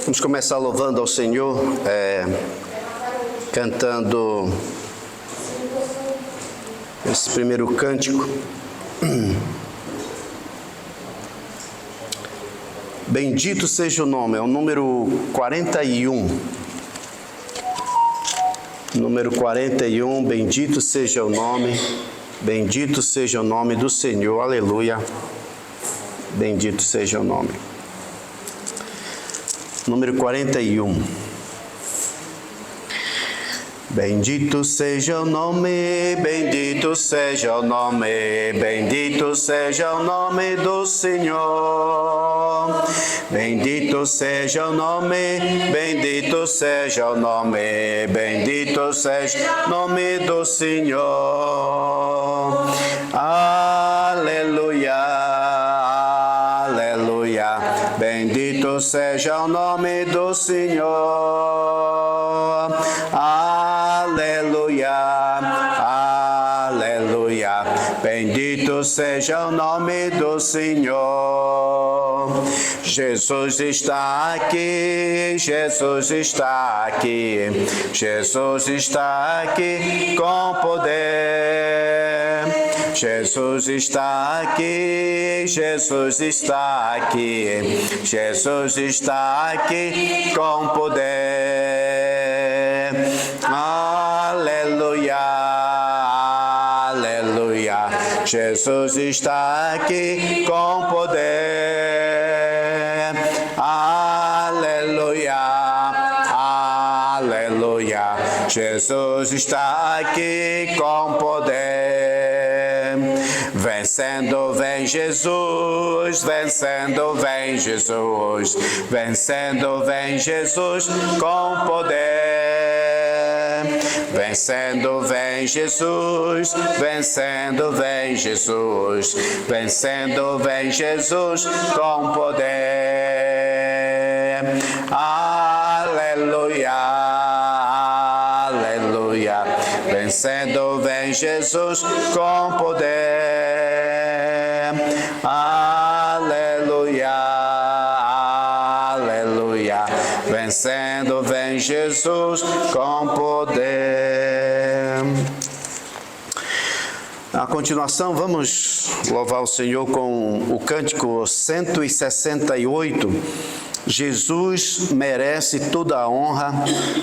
Vamos começar louvando ao Senhor, cantando esse primeiro cântico. Bendito seja o nome, é o número 41. Número 41, bendito seja o nome do Senhor, aleluia. Bendito seja o nome. Número 41. Bendito seja o nome, bendito seja o nome, bendito seja o nome do Senhor. Bendito seja o nome, bendito seja o nome, bendito seja o nome do Senhor. Aleluia, aleluia, bendito seja o nome do Senhor. Aleluia, aleluia, bendito seja o nome do Senhor. Jesus está aqui, Jesus está aqui, Jesus está aqui com poder. Jesus está aqui, Jesus está aqui, Jesus está aqui com poder. Aleluia, aleluia, Jesus está aqui com poder. Aleluia, aleluia, Jesus está aqui com poder. Vencendo vem Jesus, vencendo vem Jesus, vencendo vem Jesus com poder. Vencendo vem Jesus, vencendo vem Jesus, vencendo vem Jesus com poder. Aleluia, aleluia, vencendo vem Jesus com poder. Aleluia, aleluia, vencendo vem Jesus com poder. A continuação, vamos louvar o Senhor com o cântico 168. Jesus merece toda a honra,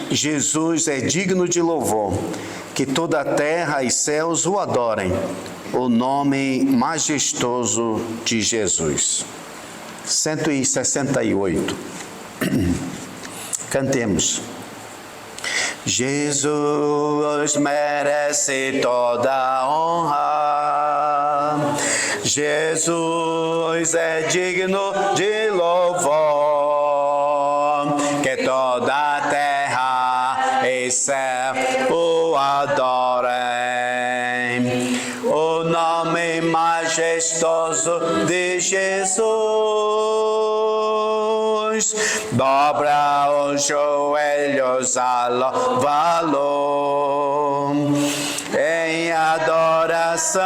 Jesus é digno de louvor, que toda a terra e céus o adorem, o nome majestoso de Jesus. 168. Cantemos. Jesus merece toda a honra, Jesus é digno de louvor, que toda a terra e céu o adorem, o nome majestoso de Jesus. Dobra os joelhos a louvá-lo em adoração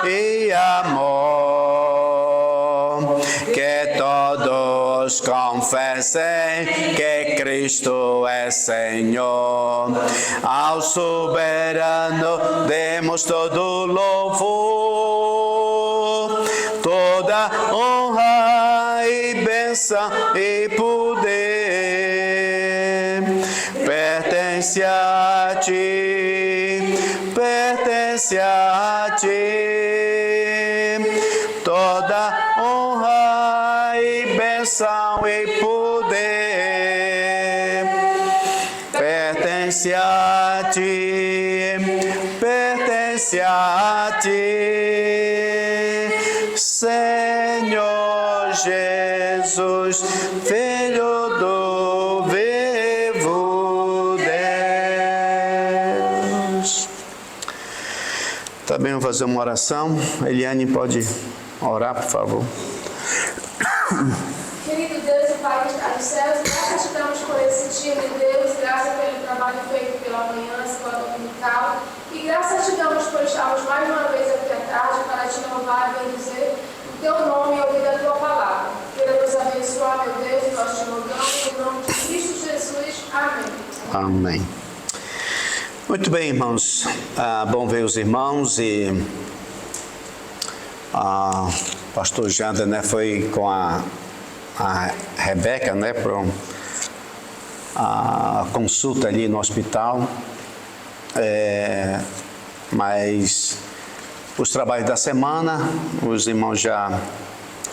e amor. Que todos confessem que Cristo é Senhor. Ao soberano demos todo louvor, toda honra e bênção e poder pertence a ti, pertence a ti. Toda honra e bênção e poder pertence a ti, pertence a ti, Senhor Jesus, Filho do vivo Deus. Também vamos fazer uma oração. Eliane, pode orar, por favor. Querido Deus e Pai que está nos céus, graças te damos por esse dia de Deus, graças pelo trabalho feito pela manhã, escola dominical, e graças te damos por estarmos mais uma vez aqui à tarde para te louvar e bendizer o teu nome e ouvir a tua palavra. Queira nos abençoar, meu Deus, nós te rogamos em nome de Amém. Muito bem, irmãos. Bom ver os irmãos e pastor Jander, né, foi com a Rebeca, né, para a consulta ali no hospital. Mas os trabalhos da semana, os irmãos já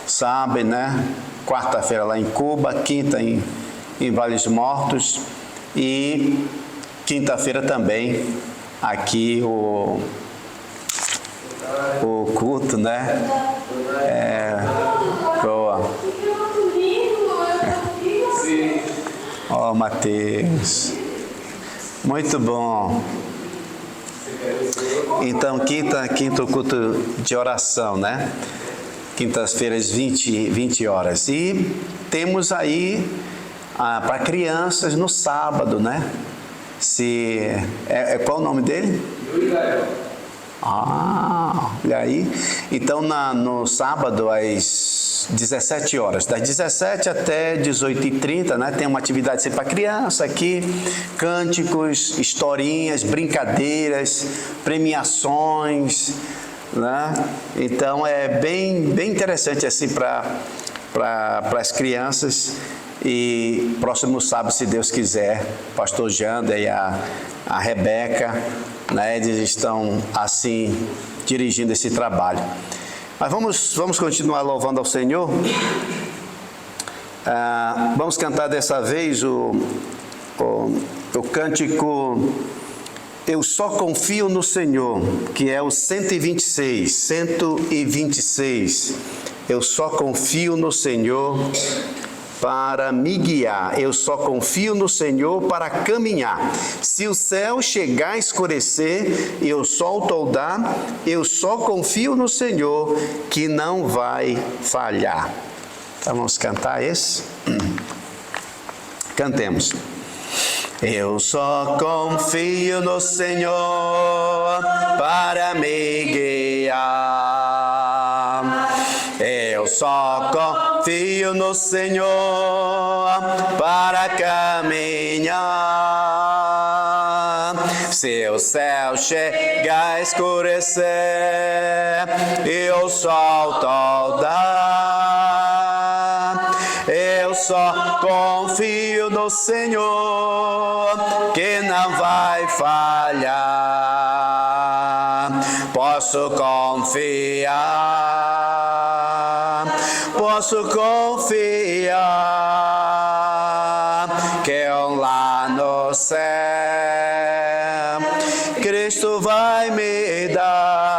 sabem, né? Quarta-feira lá em Cuba, quinta em Vales Mortos e quinta-feira também aqui o culto, né? Boa. Ó, Mateus. Muito bom. Então, quinta o culto de oração, né? Quintas-feiras, 20 horas. E temos aí para crianças no sábado, né? Qual o nome dele? Olha aí. Então, no sábado, às 17 horas, das 17 até 18h30, né? Tem uma atividade sempre para criança aqui, cânticos, historinhas, brincadeiras, premiações, né? Então, é bem interessante assim para as crianças. E próximo sábado, se Deus quiser, o pastor Jander e a Rebeca, né, eles estão assim dirigindo esse trabalho. Mas vamos continuar louvando ao Senhor. Vamos cantar dessa vez o cântico Eu Só Confio no Senhor, que é o 126. Eu só confio no Senhor para me guiar, eu só confio no Senhor para caminhar. Se o céu chegar a escurecer e o sol toldar, eu só confio no Senhor que não vai falhar. Então vamos cantar esse? Cantemos. Eu só confio no Senhor para me guiar. Eu só confio no Senhor para caminhar. Se o céu chegar a escurecer e o sol toldar, eu só confio no Senhor que não vai falhar. Posso confiar que lá no céu Cristo vai me dar.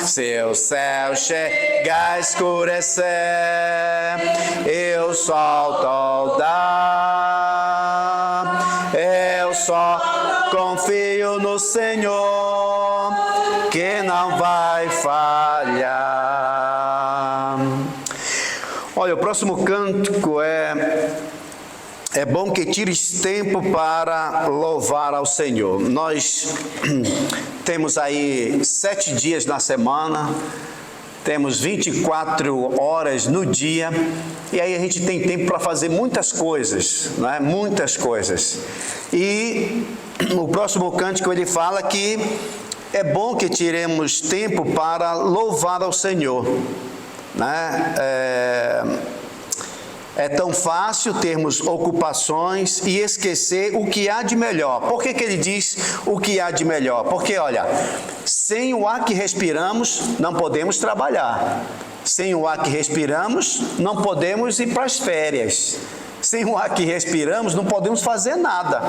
Se o céu chegar a escurecer e o sol toldar, eu só confio no Senhor que não vai falhar. Olha, o próximo cântico é bom que tires tempo para louvar ao Senhor. Nós temos aí 7 dias na semana, temos 24 horas no dia, e aí a gente tem tempo para fazer muitas coisas, não é? Muitas coisas. E o próximo cântico ele fala que é bom que tiremos tempo para louvar ao Senhor, né? É tão fácil termos ocupações e esquecer o que há de melhor. Por que ele diz o que há de melhor? Porque, olha, sem o ar que respiramos, não podemos trabalhar. Sem o ar que respiramos, não podemos ir para as férias. Sem o ar que respiramos, não podemos fazer nada.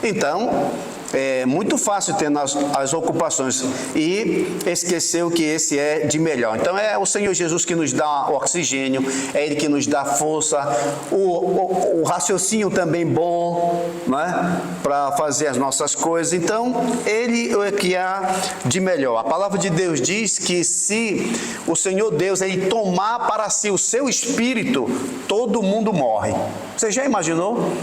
Então, é muito fácil ter as ocupações e esquecer o que esse é de melhor. Então é o Senhor Jesus que nos dá o oxigênio, é Ele que nos dá força, o raciocínio também bom, né, para fazer as nossas coisas. Então Ele é que há de melhor. A palavra de Deus diz que se o Senhor Deus Ele tomar para si o seu espírito, todo mundo morre. Você já imaginou?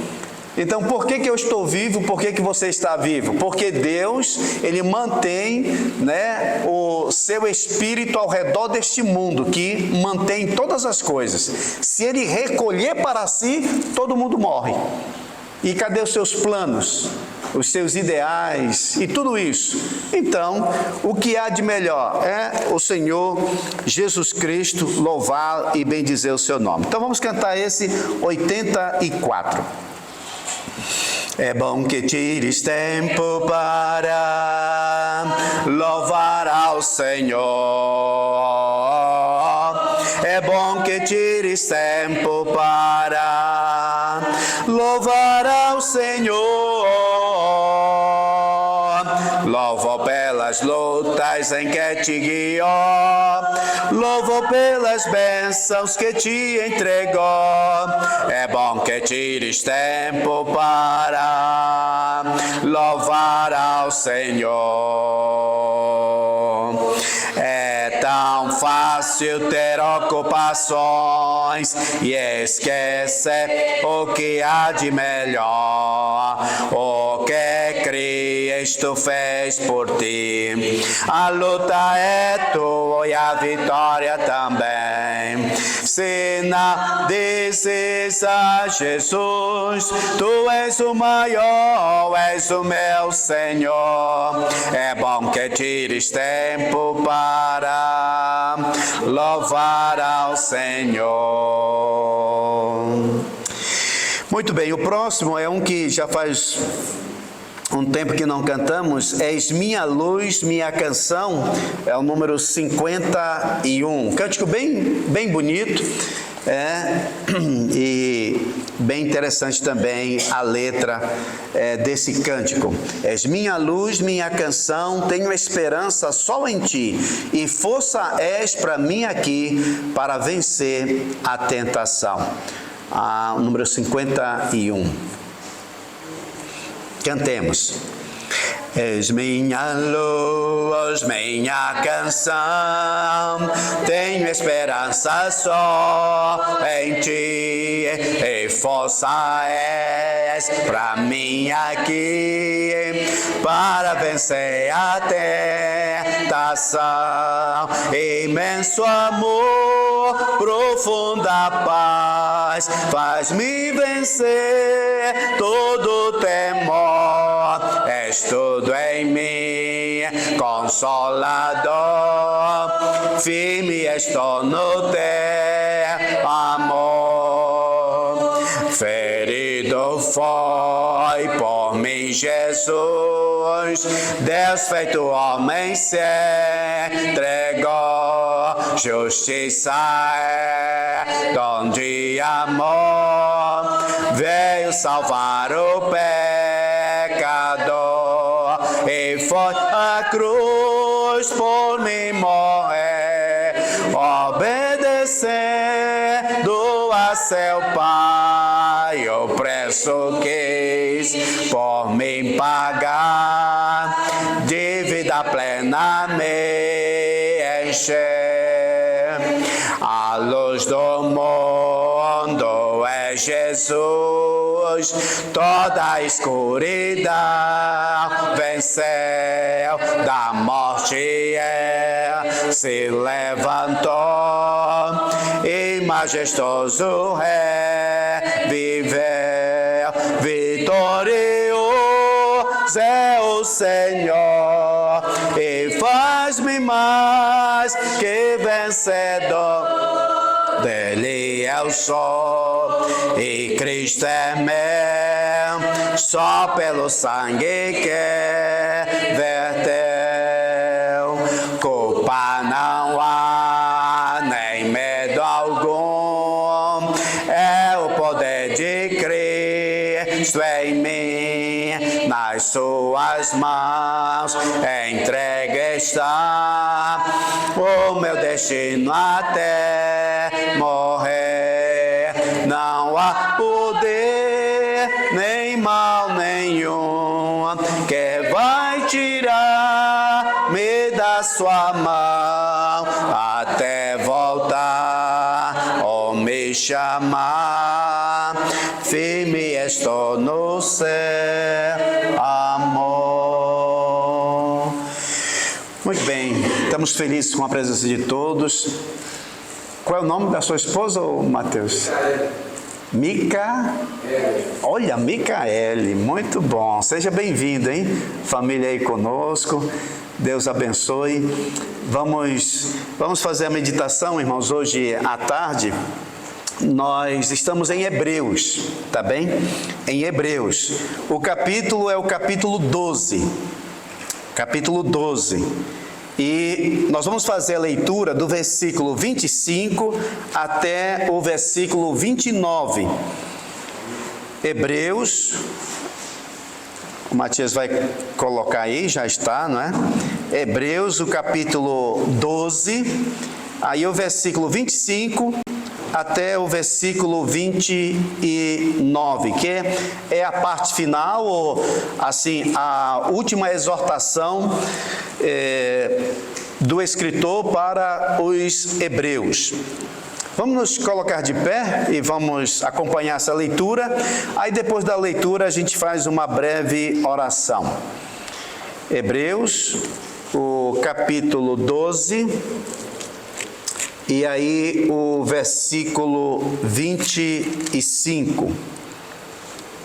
Então, por que eu estou vivo? Por que você está vivo? Porque Deus, Ele mantém, né, o seu espírito ao redor deste mundo, que mantém todas as coisas. Se Ele recolher para si, todo mundo morre. E cadê os seus planos? Os seus ideais e tudo isso? Então, o que há de melhor é o Senhor Jesus Cristo, louvar e bendizer o seu nome. Então vamos cantar esse 84. É bom que tires tempo para louvar ao Senhor. É bom que tires tempo para louvar ao Senhor. Louvo pelas lutas em que te guiou, louvo pelas bênçãos que te entregou. É bom que tires tempo para louvar ao Senhor. É tão fácil ter ocupações e esquecer o que há de melhor. O que Cristo fez por ti, a luta é tua e a vitória também. Se não dizes a Jesus, tu és o maior, és o meu Senhor. É bom que tires tempo para louvar ao Senhor. Muito bem, o próximo é um que já faz um tempo que não cantamos. És minha luz, minha canção, é o número 51. Cântico bem bonito, e bem interessante também a letra desse cântico. És minha luz, minha canção, tenho esperança só em ti, e força és para mim aqui, para vencer a tentação. O número 51. Cantemos. És minha luz, minha canção, tenho esperança só em ti, e força és pra mim aqui, para vencer a tentação. Imenso amor, profunda paz, faz-me vencer todo temor. És tudo em mim, consolador, firme estou no teu amor. Ferido foi por mim Jesus, Deus feito homem se entregou. Justiça é dom de amor, veio salvar o pecador, e foi a cruz por mim morrer, obedecendo a seu Pai, o preço quis por mim pagar, de vida plena me encher. A luz do mundo é Jesus, toda a escuridão venceu, da morte se levantou, e majestoso reviveu. Vitorioso é o Senhor, e faz-me mais que vencedor. Dele eu sou, e Cristo é meu, só pelo sangue que verteu. Culpa não há, nem medo algum, é o poder de Cristo em mim. Nas suas mãos entregue está o meu destino até morrer. Não há poder nem mal nenhum que vai tirar-me da sua mão, até voltar ou me chamar. Firme estou no seu amor. Muito bem, estamos felizes com a presença de todos. Qual é o nome da sua esposa, Mateus? Olha, Micaele, muito bom. Seja bem-vindo, hein? Família aí conosco. Deus abençoe. Vamos fazer a meditação, irmãos, hoje à tarde. Nós estamos em Hebreus, tá bem? Em Hebreus. O capítulo é o capítulo 12. Capítulo 12. E nós vamos fazer a leitura do versículo 25 até o versículo 29. Hebreus, o Matias vai colocar aí, já está, não é? Hebreus, o capítulo 12, aí o versículo 25 até o versículo 29, que é a parte final, ou assim, a última exortação do escritor para os hebreus. Vamos nos colocar de pé e vamos acompanhar essa leitura. Aí depois da leitura a gente faz uma breve oração. Hebreus, o capítulo 12, e aí o versículo 25.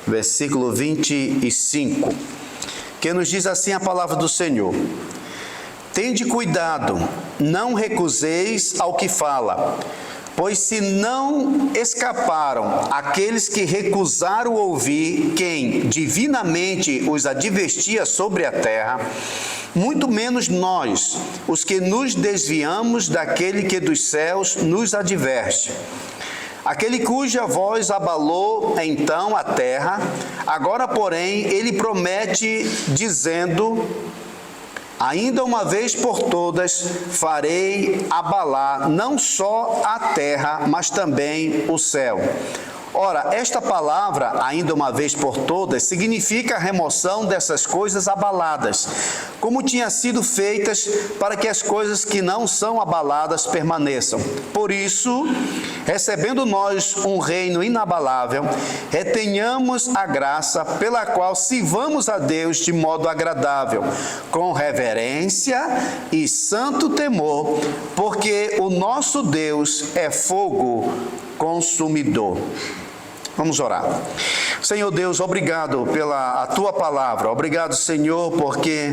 Versículo 25, que nos diz assim a palavra do Senhor: Tende cuidado, não recuseis ao que fala, pois se não escaparam aqueles que recusaram ouvir quem divinamente os advertia sobre a terra, muito menos nós, os que nos desviamos daquele que dos céus nos adverte. Aquele cuja voz abalou então a terra, agora porém ele promete dizendo: Ainda uma vez por todas farei abalar não só a terra, mas também o céu. Ora, esta palavra, ainda uma vez por todas, significa a remoção dessas coisas abaladas, como tinha sido feitas para que as coisas que não são abaladas permaneçam. Por isso, recebendo nós um reino inabalável, retenhamos a graça pela qual sirvamos a Deus de modo agradável, com reverência e santo temor, porque o nosso Deus é fogo consumidor. Vamos orar. Senhor Deus, obrigado pela a Tua palavra. Obrigado, Senhor, porque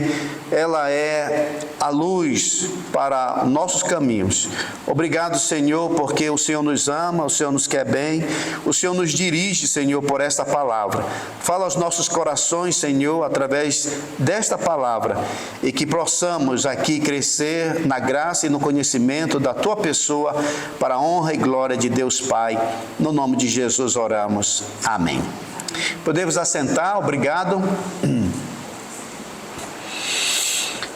ela é a luz para nossos caminhos. Obrigado, Senhor, porque o Senhor nos ama, o Senhor nos quer bem, o Senhor nos dirige, Senhor, por esta palavra. Fala aos nossos corações, Senhor, através desta palavra, e que possamos aqui crescer na graça e no conhecimento da Tua pessoa, para a honra e glória de Deus Pai. No nome de Jesus oramos. Amém. Podemos assentar, obrigado.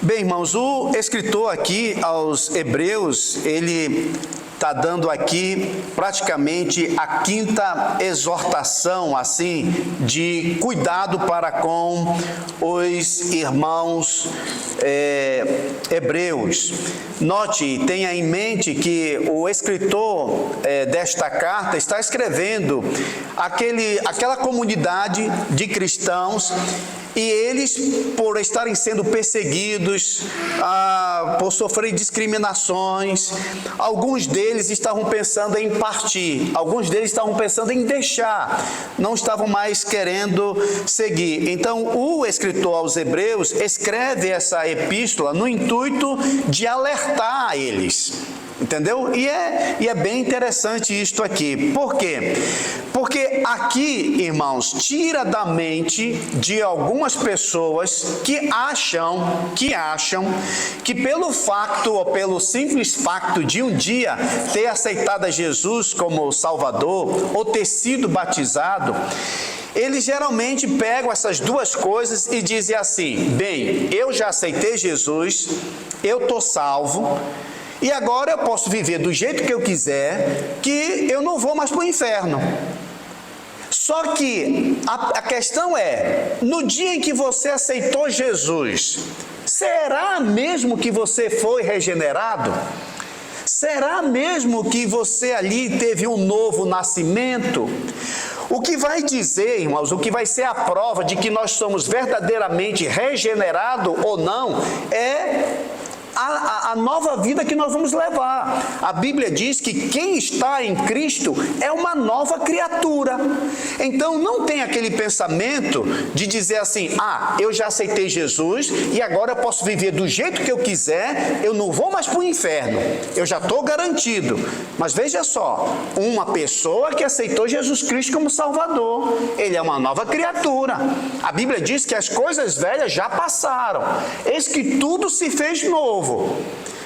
Bem, irmãos, o escritor aqui aos Hebreus, ele está dando aqui praticamente a quinta exortação, assim, de cuidado para com os irmãos hebreus. Note, tenha em mente que o escritor desta carta está escrevendo aquela comunidade de cristãos, e eles, por estarem sendo perseguidos, por sofrer discriminações, alguns deles estavam pensando em partir, alguns deles estavam pensando em deixar, não estavam mais querendo seguir. Então, o escritor aos Hebreus escreve essa epístola no intuito de alertar a eles. Entendeu? E é bem interessante isto aqui. Por quê? Porque aqui, irmãos, tira da mente de algumas pessoas que acham que pelo facto ou pelo simples facto de um dia ter aceitado a Jesus como Salvador ou ter sido batizado, eles geralmente pegam essas duas coisas e dizem assim: bem, eu já aceitei Jesus, eu estou salvo, e agora eu posso viver do jeito que eu quiser, que eu não vou mais para o inferno. Só que a questão é, no dia em que você aceitou Jesus, será mesmo que você foi regenerado? Será mesmo que você ali teve um novo nascimento? O que vai dizer, irmãos, o que vai ser a prova de que nós somos verdadeiramente regenerados ou não, é a nova vida que nós vamos levar. A Bíblia diz que quem está em Cristo é uma nova criatura. Então não tem aquele pensamento de dizer assim, eu já aceitei Jesus e agora eu posso viver do jeito que eu quiser, eu não vou mais para o inferno, eu já estou garantido. Mas veja só, uma pessoa que aceitou Jesus Cristo como Salvador, ele é uma nova criatura. A Bíblia diz que as coisas velhas já passaram, eis que tudo se fez novo.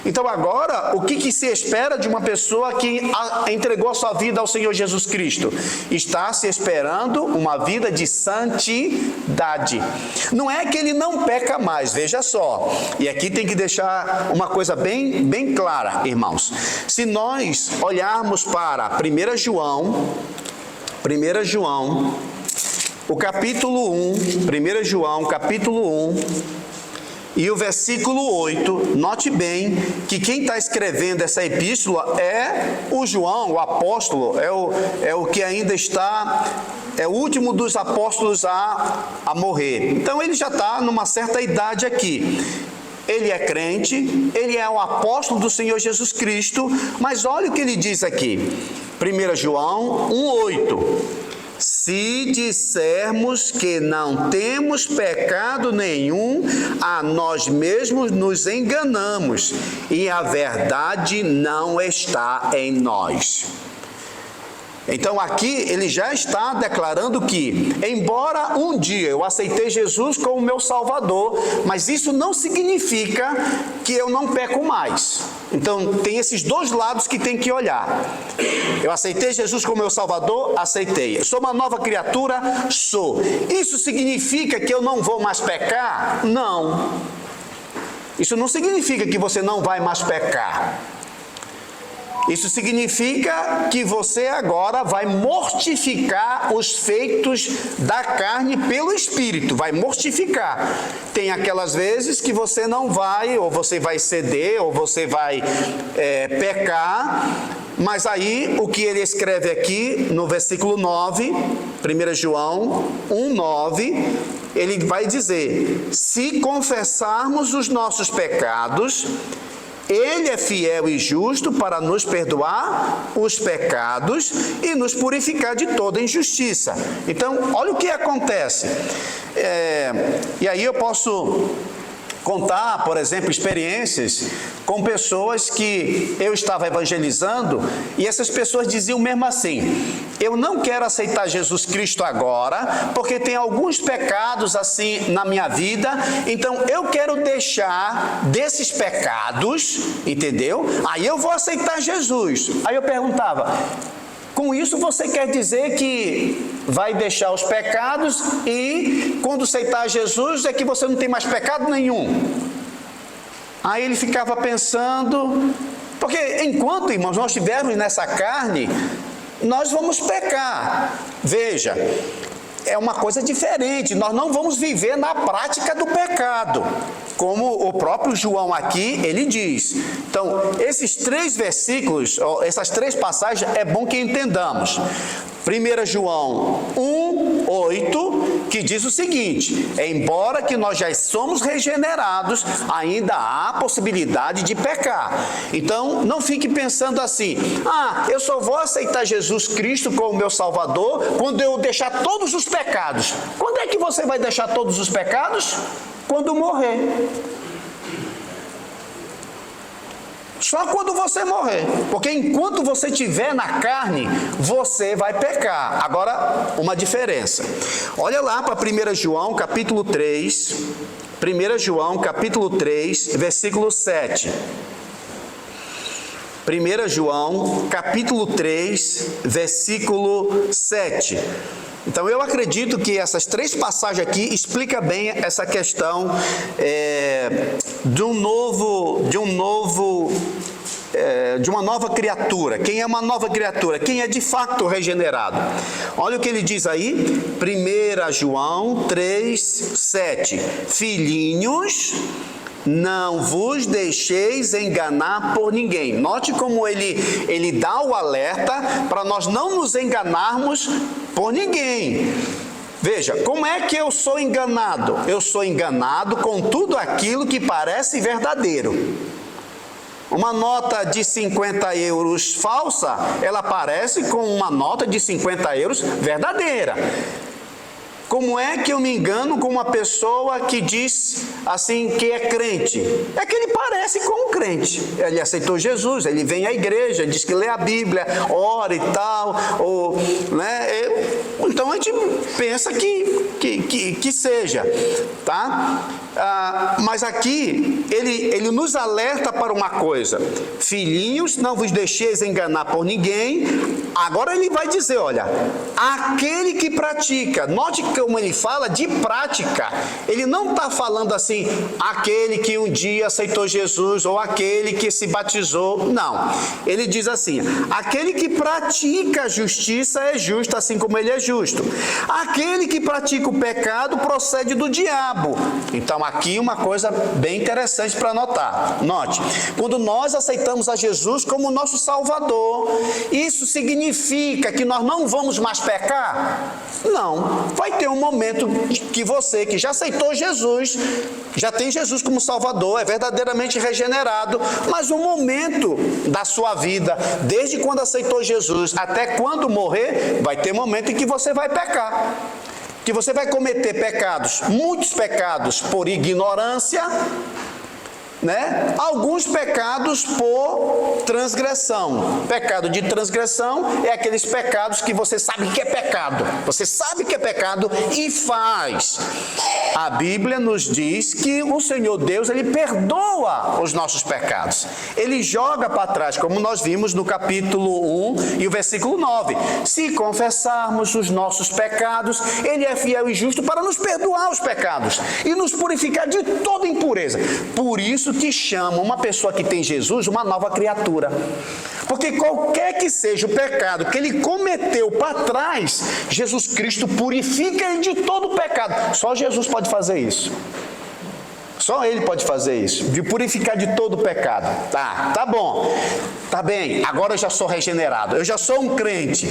Então agora, o que se espera de uma pessoa que entregou a sua vida ao Senhor Jesus Cristo? Está se esperando uma vida de santidade. Não é que ele não peca mais, veja só. E aqui tem que deixar uma coisa bem clara, irmãos. Se nós olharmos para 1 João, o capítulo 1, 1 João, capítulo 1, e o versículo 8, note bem que quem está escrevendo essa epístola é o João, o apóstolo, é o que ainda está, é o último dos apóstolos a morrer. Então ele já está numa certa idade aqui. Ele é crente, ele é um apóstolo do Senhor Jesus Cristo, mas olha o que ele diz aqui, 1 João 1,8. Se dissermos que não temos pecado nenhum, a nós mesmos nos enganamos e a verdade não está em nós. Então aqui ele já está declarando que, embora um dia eu aceitei Jesus como meu Salvador, mas isso não significa que eu não peco mais. Então tem esses dois lados que tem que olhar. Eu aceitei Jesus como meu Salvador? Aceitei. Sou uma nova criatura? Sou. Isso significa que eu não vou mais pecar? Não. Isso não significa que você não vai mais pecar. Isso significa que você agora vai mortificar os feitos da carne pelo Espírito, vai mortificar. Tem aquelas vezes que você não vai, ou você vai ceder, ou você vai pecar, mas aí o que ele escreve aqui no versículo 9, 1 João 1,9, ele vai dizer, se confessarmos os nossos pecados, Ele é fiel e justo para nos perdoar os pecados e nos purificar de toda injustiça. Então, olha o que acontece. E aí eu posso contar, por exemplo, experiências com pessoas que eu estava evangelizando e essas pessoas diziam mesmo assim, eu não quero aceitar Jesus Cristo agora, porque tem alguns pecados assim na minha vida, então eu quero deixar desses pecados, entendeu? Aí eu vou aceitar Jesus. Aí eu perguntava, com isso você quer dizer que vai deixar os pecados e quando aceitar Jesus é que você não tem mais pecado nenhum? Aí ele ficava pensando, porque enquanto, irmãos, nós estivermos nessa carne, nós vamos pecar. Veja, é uma coisa diferente, nós não vamos viver na prática do pecado, como o próprio João aqui, ele diz. Então, esses 3 versículos, essas 3 passagens, é bom que entendamos. 1 João 1,8, que diz o seguinte, embora que nós já somos regenerados, ainda há possibilidade de pecar. Então, não fique pensando assim, eu só vou aceitar Jesus Cristo como meu Salvador quando eu deixar todos os pecados. Quando é que você vai deixar todos os pecados? Quando morrer. Só quando você morrer, porque enquanto você estiver na carne, você vai pecar. Agora, uma diferença. Olha lá para 1 João, capítulo 3, 1 João, capítulo 3, versículo 7. 1 João, capítulo 3, versículo 7. Então, eu acredito que essas 3 passagens aqui explicam bem essa questão de uma nova criatura. Quem é uma nova criatura? Quem é de fato regenerado? Olha o que ele diz aí, 1 João 3, 7. Filhinhos, não vos deixeis enganar por ninguém. Note como ele dá o alerta para nós não nos enganarmos por ninguém. Veja, como é que eu sou enganado? Eu sou enganado com tudo aquilo que parece verdadeiro. Uma nota de 50 euros falsa, ela parece com uma nota de 50 euros verdadeira. Como é que eu me engano com uma pessoa que diz assim que é crente? É que ele parece com um crente. Ele aceitou Jesus, ele vem à igreja, diz que lê a Bíblia, ora e tal, né? Então a gente pensa que seja, tá? Mas aqui ele nos alerta para uma coisa: filhinhos, não vos deixeis enganar por ninguém. Agora ele vai dizer, olha, aquele que pratica, note como ele fala de prática, ele não está falando assim, aquele que um dia aceitou Jesus ou aquele que se batizou, não, ele diz assim, aquele que pratica a justiça é justo assim como ele é justo, aquele que pratica o pecado procede do diabo. Então aqui uma coisa bem interessante para notar, note, quando nós aceitamos a Jesus como nosso Salvador, isso significa que nós não vamos mais pecar? Não, vai ter um momento que você que já aceitou Jesus, já tem Jesus como Salvador, é verdadeiramente regenerado, mas um momento da sua vida, desde quando aceitou Jesus até quando morrer, vai ter momento em que você vai pecar, que você vai cometer pecados, muitos pecados por ignorância, né? Alguns pecados por transgressão. Pecado de transgressão é aqueles pecados que você sabe que é pecado. Você sabe que é pecado e faz. A Bíblia nos diz que o Senhor Deus, Ele perdoa os nossos pecados. Ele joga para trás, como nós vimos no capítulo 1 e o versículo 9. Se confessarmos os nossos pecados, Ele é fiel e justo para nos perdoar os pecados e nos purificar de toda impureza. Por isso que chama uma pessoa que tem Jesus uma nova criatura. Porque qualquer que seja o pecado que ele cometeu para trás, Jesus Cristo purifica ele de todo o pecado. Só Jesus pode fazer isso. Só Ele pode fazer isso, de purificar de todo o pecado. Tá bom, tá bem, agora eu já sou regenerado, eu já sou um crente.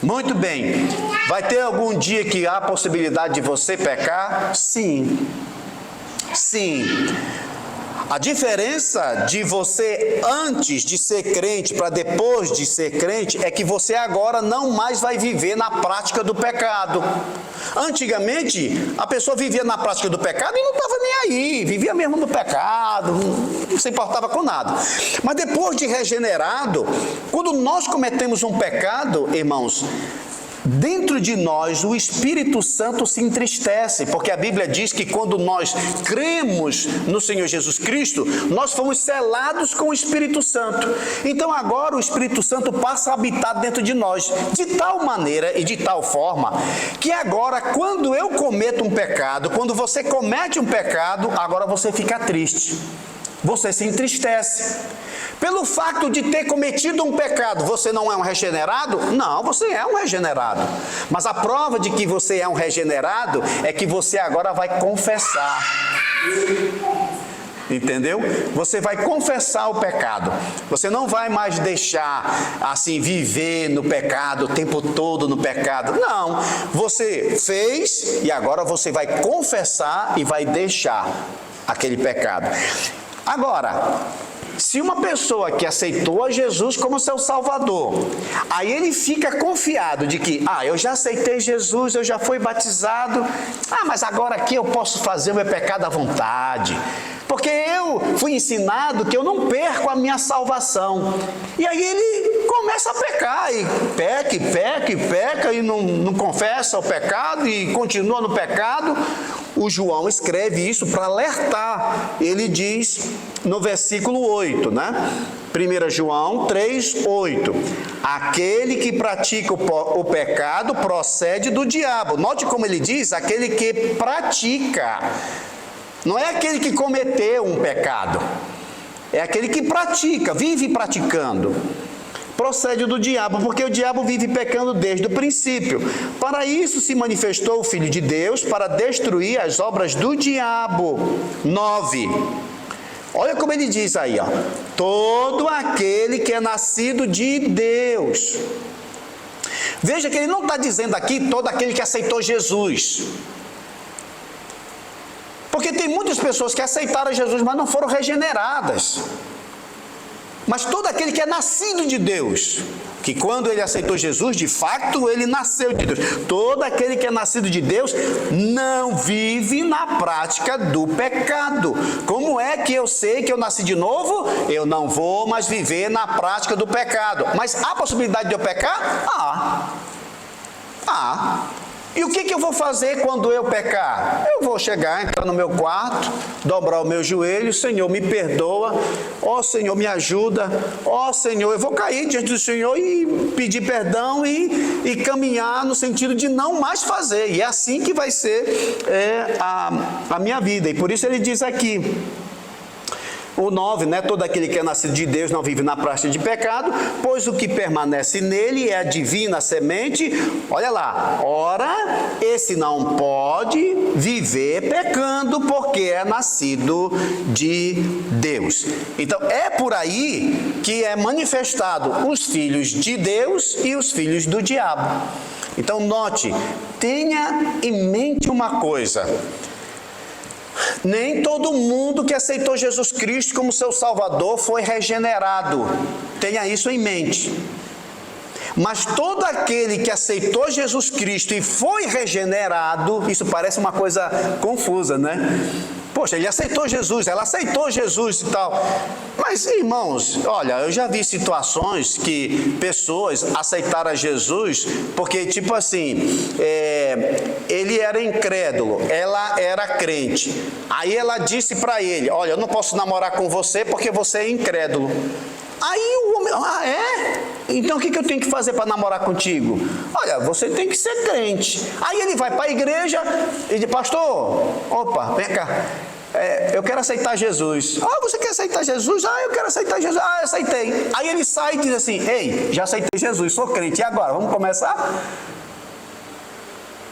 Muito bem, vai ter algum dia que há a possibilidade de você pecar? Sim. A diferença de você antes de ser crente para depois de ser crente é que você agora não mais vai viver na prática do pecado. Antigamente, a pessoa vivia na prática do pecado e não estava nem aí, vivia mesmo no pecado, não se importava com nada. Mas depois de regenerado, quando nós cometemos um pecado, irmãos, dentro de nós o Espírito Santo se entristece, porque a Bíblia diz que quando nós cremos no Senhor Jesus Cristo, nós fomos selados com o Espírito Santo. Então agora o Espírito Santo passa a habitar dentro de nós, de tal maneira e de tal forma, que agora quando eu cometo um pecado, quando você comete um pecado, agora você fica triste, você se entristece. Pelo fato de ter cometido um pecado, você não é um regenerado? Não, você é um regenerado. Mas a prova de que você é um regenerado é que você agora vai confessar. Entendeu? Você vai confessar o pecado. Você não vai mais deixar assim viver no pecado o tempo todo no pecado. Não, você fez e agora você vai confessar e vai deixar aquele pecado. Agora, se uma pessoa que aceitou a Jesus como seu Salvador, aí ele fica confiado de que, eu já aceitei Jesus, eu já fui batizado, mas agora aqui eu posso fazer o meu pecado à vontade, porque eu fui ensinado que eu não perco a minha salvação. E aí ele começa a pecar, e peca, e não confessa o pecado, e continua no pecado. O João escreve isso para alertar. Ele diz no versículo 8, né? 1 João 3, 8. Aquele que pratica o pecado procede do diabo. Note como ele diz, aquele que pratica. Não é aquele que cometeu um pecado. É aquele que pratica, vive praticando. Procede do diabo, porque o diabo vive pecando desde o princípio. Para isso se manifestou o Filho de Deus, para destruir as obras do diabo. 9. Olha como ele diz aí, todo aquele que é nascido de Deus. Veja que ele não está dizendo aqui todo aquele que aceitou Jesus. Porque tem muitas pessoas que aceitaram Jesus, mas não foram regeneradas. Mas todo aquele que é nascido de Deus, que quando ele aceitou Jesus, de fato ele nasceu de Deus. Todo aquele que é nascido de Deus não vive na prática do pecado. Como é que eu sei que eu nasci de novo? Eu não vou mais viver na prática do pecado. Mas há possibilidade de eu pecar? E o que eu vou fazer quando eu pecar? Eu vou chegar, entrar no meu quarto, dobrar o meu joelho, Senhor, me perdoa, ó Senhor, me ajuda, ó Senhor, eu vou cair diante do Senhor e pedir perdão e caminhar no sentido de não mais fazer. E é assim que vai ser a minha vida. E por isso ele diz aqui, o 9, né? Todo aquele que é nascido de Deus não vive na prática de pecado, pois o que permanece nele é a divina semente. Olha lá, ora, esse não pode viver pecando, porque é nascido de Deus. Então, é por aí que é manifestado os filhos de Deus e os filhos do diabo. Então, note, tenha em mente uma coisa. Nem todo mundo que aceitou Jesus Cristo como seu Salvador foi regenerado. Tenha isso em mente. Mas todo aquele que aceitou Jesus Cristo e foi regenerado, isso parece uma coisa confusa, né? Poxa, ele aceitou Jesus, ela aceitou Jesus e tal. Mas, irmãos, olha, eu já vi situações que pessoas aceitaram Jesus porque, tipo assim, ele era incrédulo, ela era crente. Aí ela disse para ele, olha, eu não posso namorar com você porque você é incrédulo. Aí o homem, então o que eu tenho que fazer para namorar contigo? Olha, você tem que ser crente. Aí ele vai para a igreja e diz, pastor, opa, vem cá, eu quero aceitar Jesus. Você quer aceitar Jesus? Eu quero aceitar Jesus. Eu aceitei. Aí ele sai e diz assim, ei, já aceitei Jesus, sou crente, e agora, vamos começar?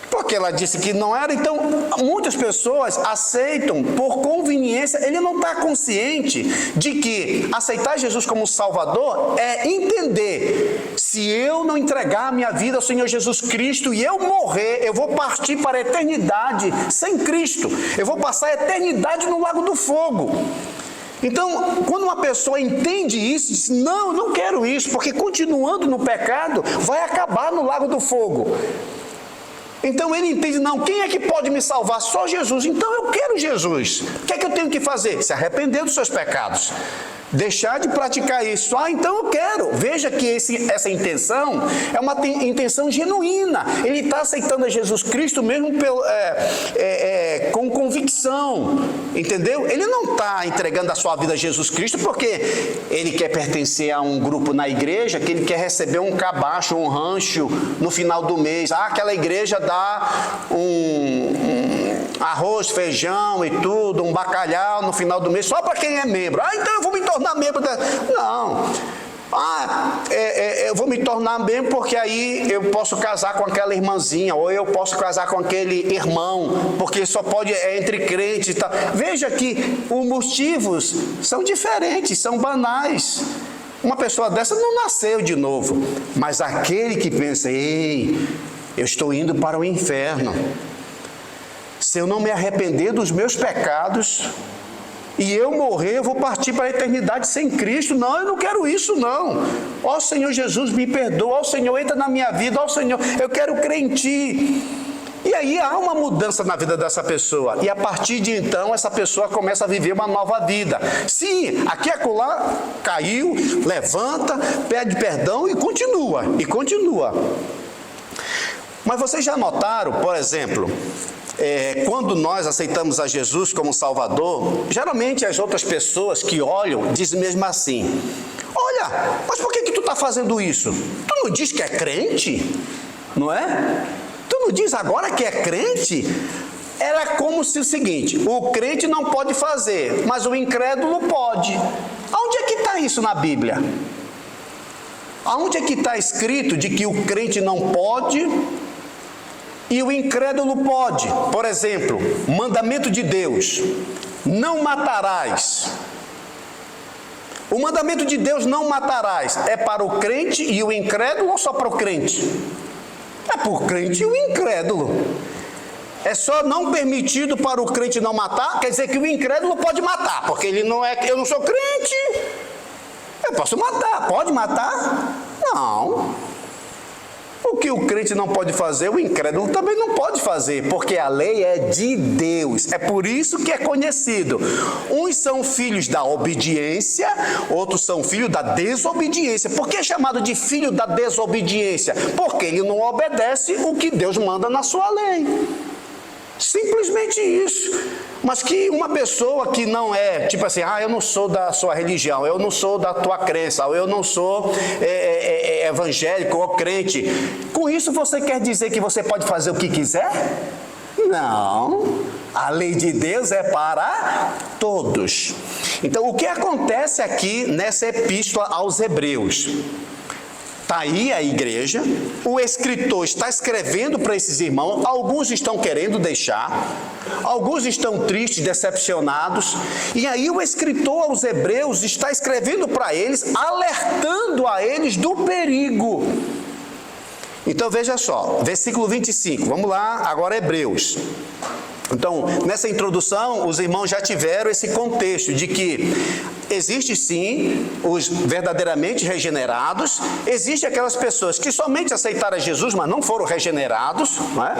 Porque ela disse que não era, então muitas pessoas aceitam por conveniência. Ele não está consciente de que aceitar Jesus como Salvador é entender, se eu não entregar a minha vida ao Senhor Jesus Cristo e eu morrer, eu vou partir para a eternidade sem Cristo, eu vou passar a eternidade no lago do fogo. Então, quando uma pessoa entende isso, diz, não, eu não quero isso, porque continuando no pecado, vai acabar no lago do fogo. Então ele entende, não, quem é que pode me salvar? Só Jesus. Então eu quero Jesus. O que é que eu tenho que fazer? Se arrepender dos seus pecados. Deixar de praticar isso. Então eu quero. Veja que essa intenção é uma intenção genuína. Ele está aceitando a Jesus Cristo mesmo com convicção. Entendeu? Ele não está entregando a sua vida a Jesus Cristo porque ele quer pertencer a um grupo na igreja, que ele quer receber um cabacho, um rancho no final do mês. Aquela igreja dá arroz, feijão e tudo, um bacalhau no final do mês, só para quem é membro. Então eu vou me tornar membro Não. Eu vou me tornar membro porque aí eu posso casar com aquela irmãzinha, ou eu posso casar com aquele irmão, porque só pode entre crentes e tal. Veja que os motivos são diferentes, são banais. Uma pessoa dessa não nasceu de novo, mas aquele que pensa, ei, eu estou indo para o inferno. Se eu não me arrepender dos meus pecados e eu morrer, eu vou partir para a eternidade sem Cristo. Não, eu não quero isso, não. Ó Senhor Jesus, me perdoa. Ó Senhor, entra na minha vida. Ó Senhor, eu quero crer em Ti. E aí há uma mudança na vida dessa pessoa. E a partir de então, essa pessoa começa a viver uma nova vida. Sim, aqui e acolá caiu, levanta, pede perdão e continua. Mas vocês já notaram, por exemplo, quando nós aceitamos a Jesus como Salvador, geralmente as outras pessoas que olham dizem mesmo assim, olha, mas por que tu está fazendo isso? Tu não diz que é crente? Não é? Tu não diz agora que é crente? Era como se o seguinte, o crente não pode fazer, mas o incrédulo pode. Aonde é que está isso na Bíblia? Aonde é que está escrito de que o crente não pode e o incrédulo pode? Por exemplo, mandamento de Deus, não matarás. O mandamento de Deus, não matarás, é para o crente e o incrédulo ou só para o crente? É para o crente e o incrédulo. É só não permitido para o crente não matar, quer dizer que o incrédulo pode matar, porque ele não é, eu não sou crente. Eu posso matar, pode matar? Não. O que o crente não pode fazer, o incrédulo também não pode fazer, porque a lei é de Deus. É por isso que é conhecido. Uns são filhos da obediência, outros são filhos da desobediência. Por que é chamado de filho da desobediência? Porque ele não obedece o que Deus manda na sua lei. Simplesmente isso. Mas que uma pessoa que não é, tipo assim, eu não sou da sua religião, eu não sou da tua crença, ou eu não sou evangélico ou crente, com isso você quer dizer que você pode fazer o que quiser? Não. A lei de Deus é para todos. Então, o que acontece aqui nessa epístola aos Hebreus? Está aí a igreja, o escritor está escrevendo para esses irmãos, alguns estão querendo deixar, alguns estão tristes, decepcionados, e aí o escritor aos Hebreus está escrevendo para eles, alertando a eles do perigo. Então veja só, versículo 25, vamos lá, agora Hebreus. Então, nessa introdução, os irmãos já tiveram esse contexto de que existe sim os verdadeiramente regenerados, existe aquelas pessoas que somente aceitaram Jesus, mas não foram regenerados, não é?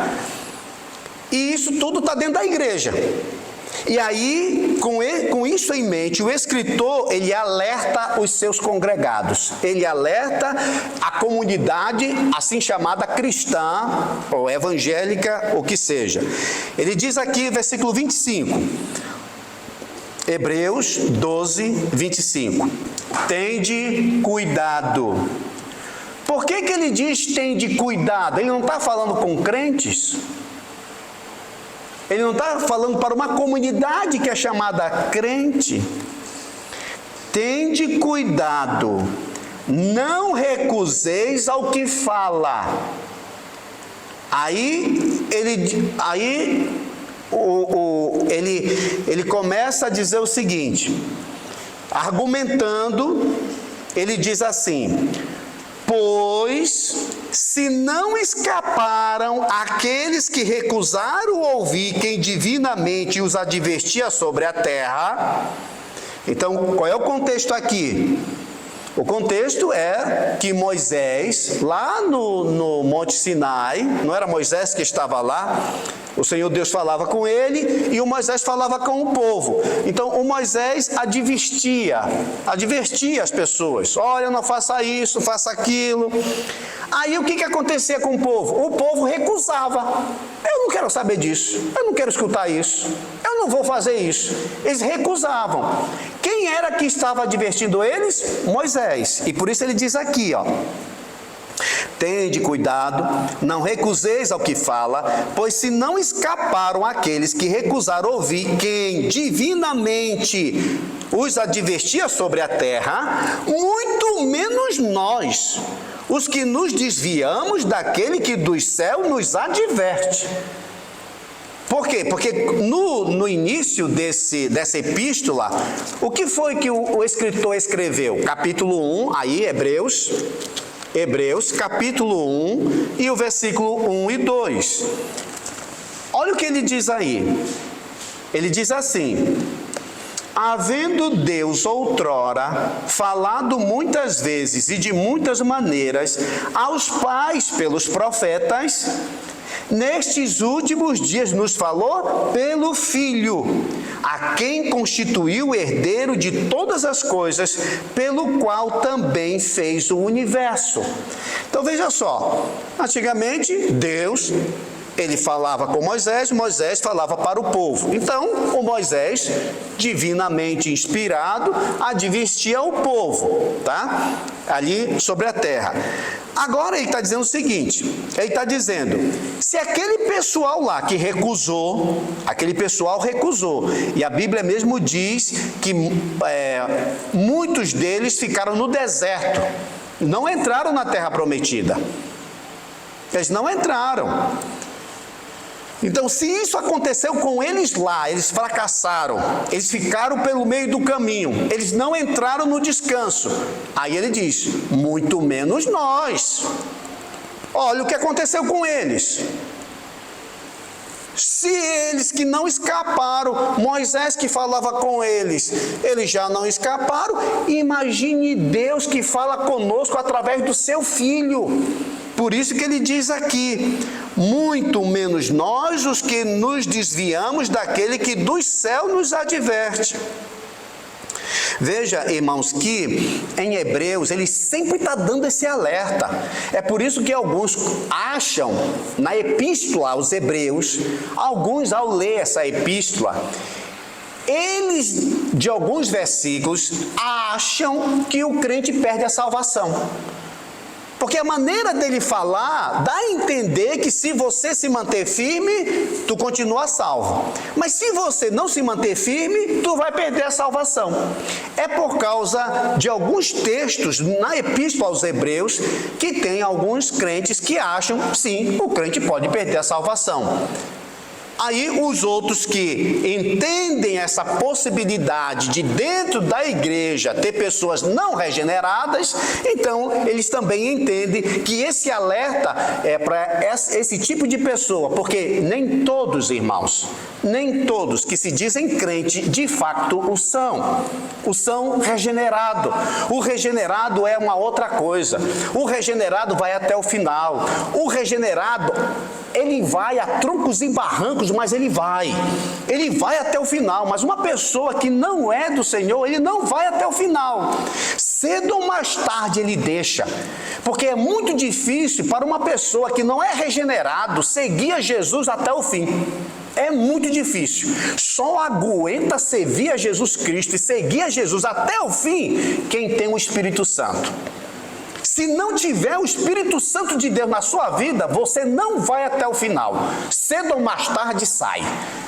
E isso tudo está dentro da igreja. E aí, com isso em mente, o escritor, ele alerta os seus congregados, ele alerta a comunidade, assim chamada cristã, ou evangélica, o que seja. Ele diz aqui, versículo 25, Hebreus 12, 25, tende cuidado. Por que ele diz tende cuidado? Ele não está falando com crentes? Ele não está falando para uma comunidade que é chamada crente. Tende cuidado, não recuseis ao que fala. Aí ele começa a dizer o seguinte, argumentando, ele diz assim: pois se não escaparam aqueles que recusaram ouvir quem divinamente os advertia sobre a terra. Então, qual é o contexto aqui? O contexto é que Moisés, lá no Monte Sinai, não era Moisés que estava lá, o Senhor Deus falava com ele e o Moisés falava com o povo. Então o Moisés advertia as pessoas: olha, não faça isso, faça aquilo. Aí o que acontecia com o povo? O povo recusava. Eu não quero saber disso, eu não quero escutar isso, eu não vou fazer isso. Eles recusavam. Quem era que estava advertindo eles? Moisés. E por isso ele diz aqui, tende cuidado, não recuseis ao que fala, pois se não escaparam aqueles que recusaram ouvir quem divinamente os advertia sobre a terra, muito menos nós, os que nos desviamos daquele que dos céus nos adverte. Por quê? Porque no início dessa epístola, o que foi que o escritor escreveu? Capítulo 1, aí Hebreus, capítulo 1 e o versículo 1 e 2. Olha o que ele diz aí. Ele diz assim: havendo Deus outrora falado muitas vezes e de muitas maneiras aos pais pelos profetas, nestes últimos dias nos falou pelo Filho, a quem constituiu o herdeiro de todas as coisas, pelo qual também fez o universo. Então veja só, antigamente Deus, ele falava com Moisés, Moisés falava para o povo. Então o Moisés, divinamente inspirado, advertia o povo, tá? Ali sobre a terra. Agora ele está dizendo o seguinte, ele está dizendo, se aquele pessoal lá que recusou, aquele pessoal recusou, e a Bíblia mesmo diz que muitos deles ficaram no deserto, não entraram na terra prometida, eles não entraram. Então, se isso aconteceu com eles lá, eles fracassaram, eles ficaram pelo meio do caminho, eles não entraram no descanso. Aí ele diz, muito menos nós. Olha o que aconteceu com eles. Se eles que não escaparam, Moisés que falava com eles já não escaparam, imagine Deus que fala conosco através do seu Filho. Por isso que ele diz aqui, muito menos nós os que nos desviamos daquele que dos céus nos adverte. Veja, irmãos, que em Hebreus ele sempre está dando esse alerta. É por isso que alguns acham, na epístola aos Hebreus, alguns ao ler essa epístola, eles, de alguns versículos, acham que o crente perde a salvação. Porque a maneira dele falar dá a entender que se você se manter firme, tu continua salvo. Mas se você não se manter firme, tu vai perder a salvação. É por causa de alguns textos na Epístola aos Hebreus que tem alguns crentes que acham, sim, o crente pode perder a salvação. Aí os outros que entendem essa possibilidade de dentro da igreja ter pessoas não regeneradas, então eles também entendem que esse alerta é para esse tipo de pessoa, porque nem todos, irmãos, nem todos que se dizem crente de fato o são regenerado. O regenerado é uma outra coisa. O regenerado vai até o final. O regenerado, ele vai a troncos e barrancos, mas ele vai até o final. Mas uma pessoa que não é do Senhor, ele não vai até o final. Cedo ou mais tarde ele deixa, porque é muito difícil para uma pessoa que não é regenerado seguir a Jesus até o fim. É muito difícil. Só aguenta servir a Jesus Cristo e seguir a Jesus até o fim quem tem o Espírito Santo. Se não tiver o Espírito Santo de Deus na sua vida, você não vai até o final. Cedo ou mais tarde sai.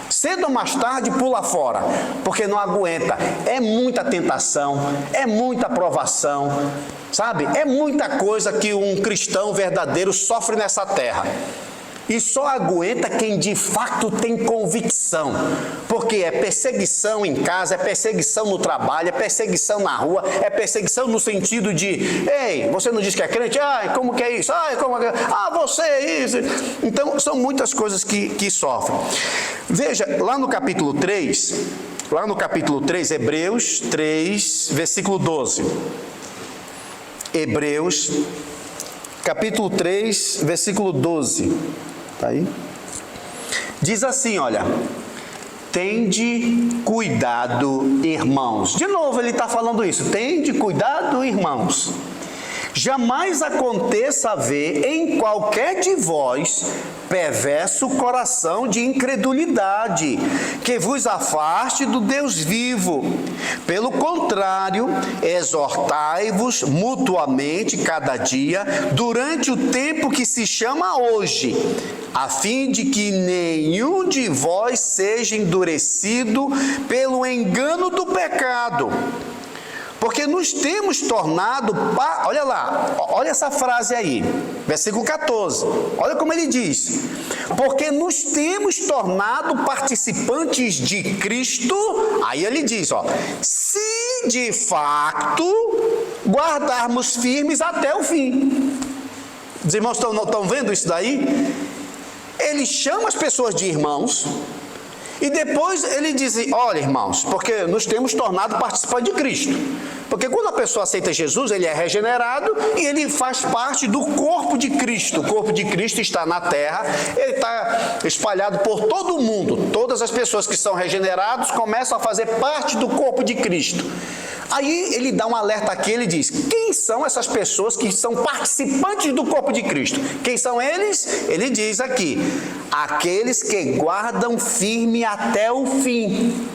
Cedo ou mais tarde pula fora, porque não aguenta. É muita tentação, é muita provação, sabe? É muita coisa que um cristão verdadeiro sofre nessa terra. E só aguenta quem de fato tem convicção, porque é perseguição em casa, é perseguição no trabalho, é perseguição na rua, é perseguição no sentido de, ei, você não diz que é crente? Ai, como que é isso? Ai, como que é? Ah, você é isso. Então, são muitas coisas que sofrem. Veja, lá no capítulo 3, Hebreus 3, versículo 12. Hebreus, capítulo 3, versículo 12. Está aí? Diz assim, olha, tende cuidado, irmãos. De novo ele está falando isso, tende cuidado, irmãos. Jamais aconteça haver em qualquer de vós perverso coração de incredulidade, que vos afaste do Deus vivo. Pelo contrário, exortai-vos mutuamente cada dia, durante o tempo que se chama hoje, a fim de que nenhum de vós seja endurecido pelo engano do pecado. Porque nos temos tornado, olha lá, olha essa frase aí, versículo 14, olha como ele diz, porque nos temos tornado participantes de Cristo, aí ele diz, ó, se de fato guardarmos firmes até o fim. Os irmãos estão vendo isso daí? Ele chama as pessoas de irmãos, e depois ele diz, olha irmãos, porque nos temos tornado participantes de Cristo. Porque quando a pessoa aceita Jesus, ele é regenerado e ele faz parte do corpo de Cristo. O corpo de Cristo está na terra, ele está espalhado por todo o mundo. Todas as pessoas que são regenerados começam a fazer parte do corpo de Cristo. Aí ele dá um alerta aqui, ele diz, quem são essas pessoas que são participantes do corpo de Cristo? Quem são eles? Ele diz aqui, aqueles que guardam firme até o fim.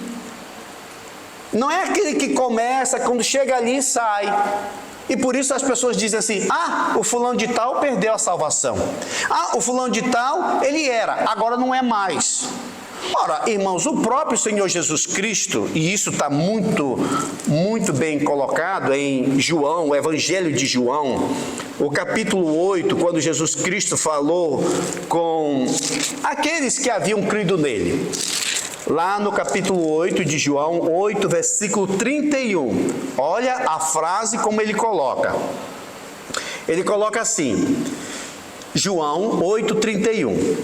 Não é aquele que começa, quando chega ali sai. E por isso as pessoas dizem assim, o fulano de tal perdeu a salvação. O fulano de tal, ele era, agora não é mais. Ora, irmãos, o próprio Senhor Jesus Cristo, e isso está muito bem colocado em João, o Evangelho de João, o capítulo 8, quando Jesus Cristo falou com aqueles que haviam crido nele. Lá no capítulo 8 de João, 8, versículo 31. Olha a frase como ele coloca. Ele coloca assim, João 8, 31.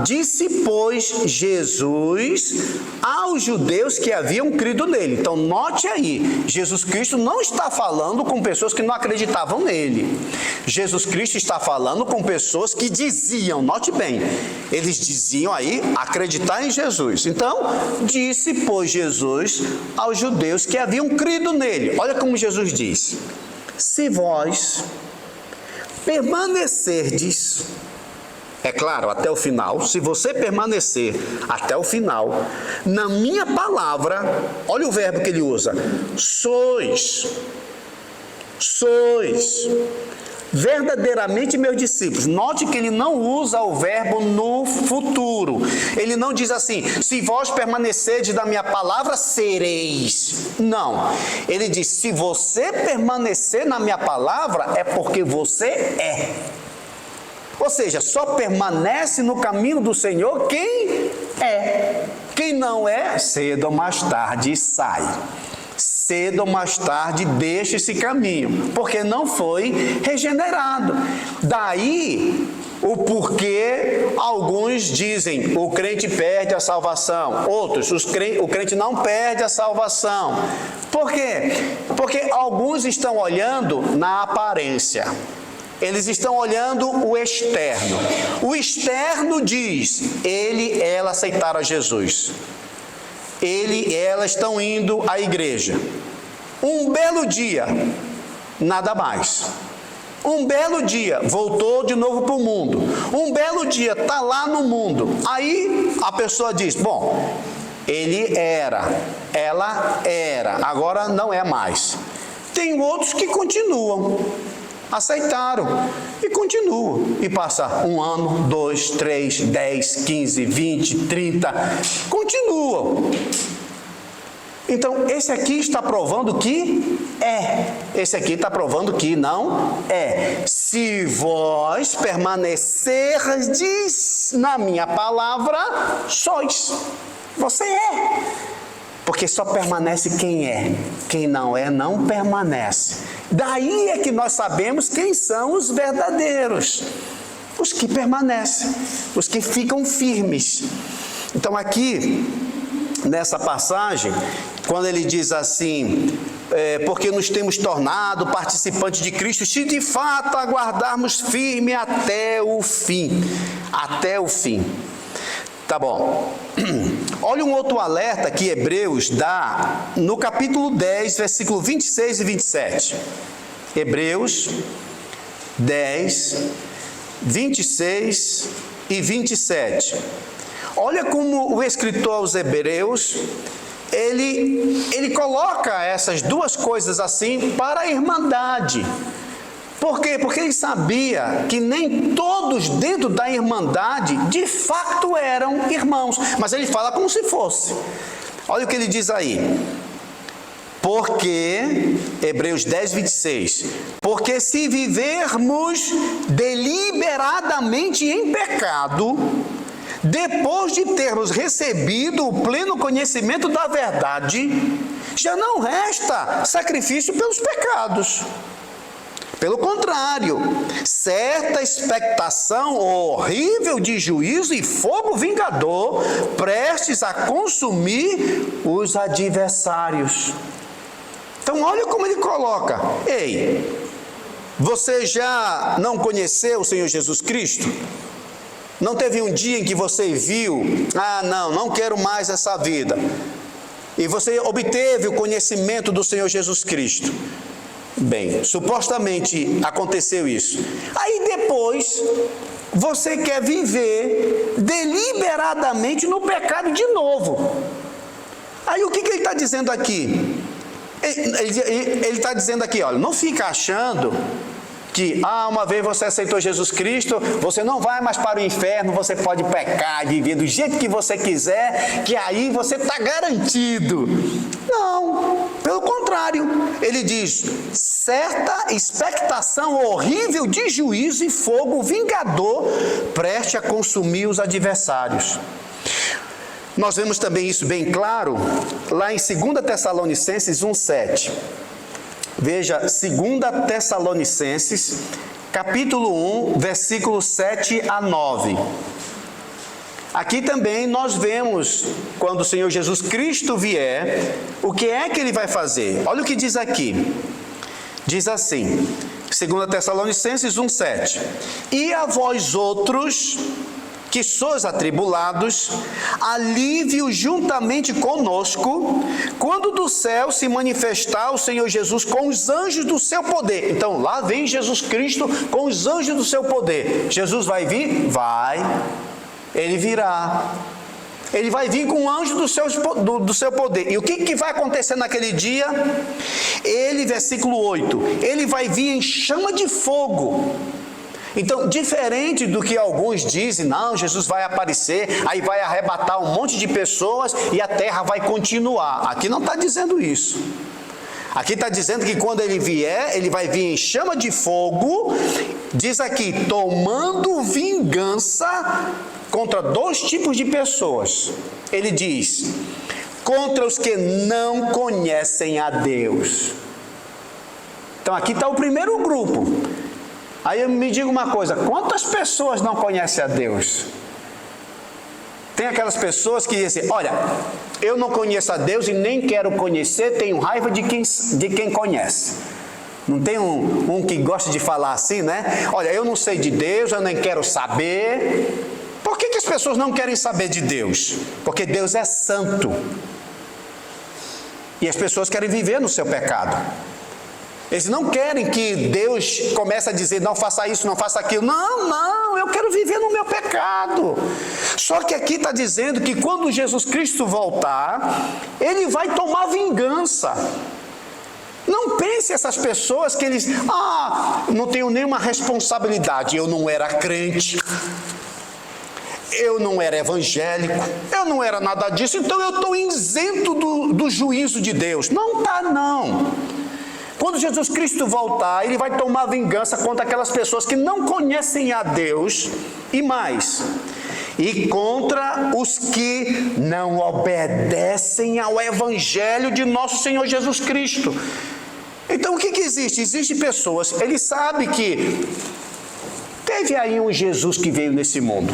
Disse, pois, Jesus aos judeus que haviam crido nele. Então, note aí, Jesus Cristo não está falando com pessoas que não acreditavam nele. Jesus Cristo está falando com pessoas que diziam, note bem, eles diziam aí acreditar em Jesus. Então, disse, pois, Jesus aos judeus que haviam crido nele. Olha como Jesus diz: se vós permanecerdes, é claro, até o final, se você permanecer até o final, na minha palavra, olha o verbo que ele usa, sois verdadeiramente meus discípulos. Note que ele não usa o verbo no futuro. Ele não diz assim, se vós permanecerdes na minha palavra, sereis. Não. Ele diz, se você permanecer na minha palavra, é porque você é. Ou seja, só permanece no caminho do Senhor quem é. Quem não é, cedo ou mais tarde sai. Cedo ou mais tarde deixa esse caminho, porque não foi regenerado. Daí o porquê alguns dizem o crente perde a salvação, outros o crente não perde a salvação. Por quê? Porque alguns estão olhando na aparência. Eles estão olhando o externo. O externo diz, ele e ela aceitaram a Jesus. Ele e ela estão indo à igreja. Um belo dia, nada mais. Um belo dia, voltou de novo para o mundo. Um belo dia, está lá no mundo. Aí a pessoa diz, bom, ele era, ela era, agora não é mais. Tem outros que continuam. Aceitaram e continuam. E passa 1 ano, 2, 3, 10, 15, 20, 30. Continuam. Então, esse aqui está provando que é. Esse aqui está provando que não é. Se vós permanecerdes na minha palavra, sois. Você é. Porque só permanece quem é. Quem não é, não permanece. Daí é que nós sabemos quem são os verdadeiros. Os que permanecem. Os que ficam firmes. Então aqui, nessa passagem, quando ele diz assim, porque nos temos tornado participantes de Cristo, se de fato aguardarmos firme até o fim. Até o fim. Tá bom. Olha um outro alerta que Hebreus dá no capítulo 10, versículo 26 e 27. Hebreus 10, 26 e 27. Olha como o escritor aos Hebreus, ele coloca essas duas coisas assim para a irmandade. Por quê? Porque ele sabia que nem todos dentro da irmandade de fato eram irmãos. Mas ele fala como se fosse. Olha o que ele diz aí. Porque, Hebreus 10, 26. Porque se vivermos deliberadamente em pecado, depois de termos recebido o pleno conhecimento da verdade, já não resta sacrifício pelos pecados. Pelo contrário, certa expectação horrível de juízo e fogo vingador, prestes a consumir os adversários. Então, olha como ele coloca. Ei, você já não conheceu o Senhor Jesus Cristo? Não teve um dia em que você viu, não quero mais essa vida. E você obteve o conhecimento do Senhor Jesus Cristo. Bem, supostamente aconteceu isso. Aí depois, você quer viver deliberadamente no pecado de novo. Aí o que ele está dizendo aqui? Ele está dizendo aqui, olha, não fica achando que, uma vez você aceitou Jesus Cristo, você não vai mais para o inferno, você pode pecar e viver do jeito que você quiser, que aí você está garantido. Não, pelo contrário, ele diz, certa expectação horrível de juízo e fogo vingador, preste a consumir os adversários. Nós vemos também isso bem claro, lá em 2 Tessalonicenses 1,7. Veja, 2 Tessalonicenses, capítulo 1, versículos 7 a 9. Aqui também nós vemos, quando o Senhor Jesus Cristo vier, o que é que Ele vai fazer? Olha o que diz aqui. Diz assim, 2 Tessalonicenses 1, 7. E a vós outros, que sois atribulados, alívio juntamente conosco, quando do céu se manifestar o Senhor Jesus com os anjos do seu poder. Então, lá vem Jesus Cristo com os anjos do seu poder. Jesus vai vir? Vai. Ele virá. Ele vai vir com o anjo do seu poder. E o que vai acontecer naquele dia? Ele, versículo 8, ele vai vir em chama de fogo. Então, diferente do que alguns dizem, não, Jesus vai aparecer, aí vai arrebatar um monte de pessoas e a terra vai continuar. Aqui não está dizendo isso. Aqui está dizendo que quando ele vier, ele vai vir em chama de fogo, diz aqui, tomando vingança contra dois tipos de pessoas. Ele diz, contra os que não conhecem a Deus. Então aqui está o primeiro grupo. Aí eu me digo uma coisa, quantas pessoas não conhecem a Deus? Tem aquelas pessoas que dizem, olha, eu não conheço a Deus e nem quero conhecer, tenho raiva de quem conhece. Não tem um que gosta de falar assim, né? Olha, eu não sei de Deus, eu nem quero saber. Por que as pessoas não querem saber de Deus? Porque Deus é santo. E as pessoas querem viver no seu pecado. Eles não querem que Deus comece a dizer, não faça isso, não faça aquilo. Não, eu quero viver no meu pecado. Só que aqui está dizendo que quando Jesus Cristo voltar, Ele vai tomar vingança. Não pense essas pessoas que eles, não tenho nenhuma responsabilidade, eu não era crente, eu não era evangélico, eu não era nada disso, então eu estou isento do juízo de Deus. Não está, não. Quando Jesus Cristo voltar, Ele vai tomar vingança contra aquelas pessoas que não conhecem a Deus e mais, e contra os que não obedecem ao Evangelho de nosso Senhor Jesus Cristo. Então o que existe? Existem pessoas, Ele sabe que teve aí um Jesus que veio nesse mundo.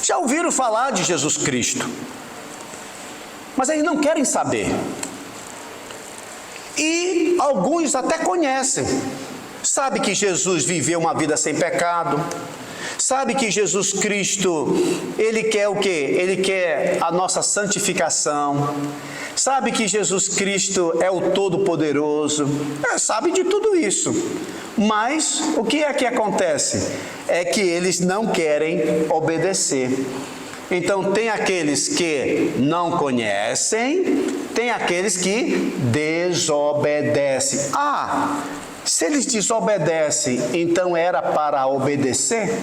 Já ouviram falar de Jesus Cristo, mas eles não querem saber. E alguns até conhecem, sabe que Jesus viveu uma vida sem pecado, sabe que Jesus Cristo, Ele quer o quê? Ele quer a nossa santificação, sabe que Jesus Cristo é o Todo-Poderoso, sabe de tudo isso, mas o que é que acontece? É que eles não querem obedecer. Então tem aqueles que não conhecem, tem aqueles que desobedecem. Se eles desobedecem, então era para obedecer?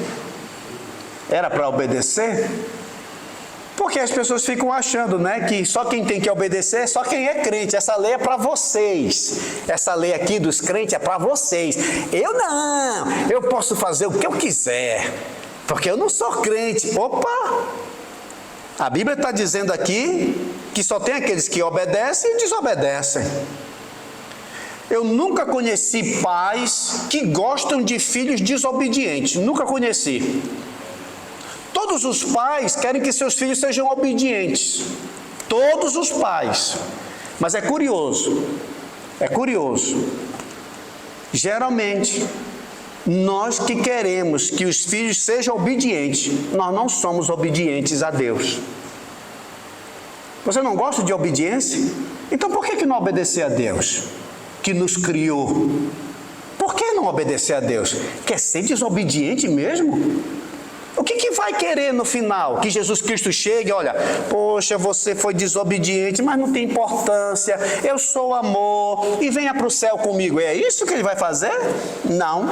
Era para obedecer? Porque as pessoas ficam achando, né, que só quem tem que obedecer é só quem é crente. Essa lei é para vocês. Essa lei aqui dos crentes é para vocês. Eu não, eu posso fazer o que eu quiser, porque eu não sou crente. Opa! A Bíblia está dizendo aqui que só tem aqueles que obedecem e desobedecem. Eu nunca conheci pais que gostam de filhos desobedientes. Nunca conheci. Todos os pais querem que seus filhos sejam obedientes. Todos os pais. Mas é curioso. Geralmente, nós que queremos que os filhos sejam obedientes, nós não somos obedientes a Deus. Você não gosta de obediência? Então por que não obedecer a Deus, que nos criou? Por que não obedecer a Deus? Quer ser desobediente mesmo? O que vai querer no final? Que Jesus Cristo chegue, olha, poxa, você foi desobediente, mas não tem importância, eu sou amor, e venha para o céu comigo. É isso que Ele vai fazer? Não.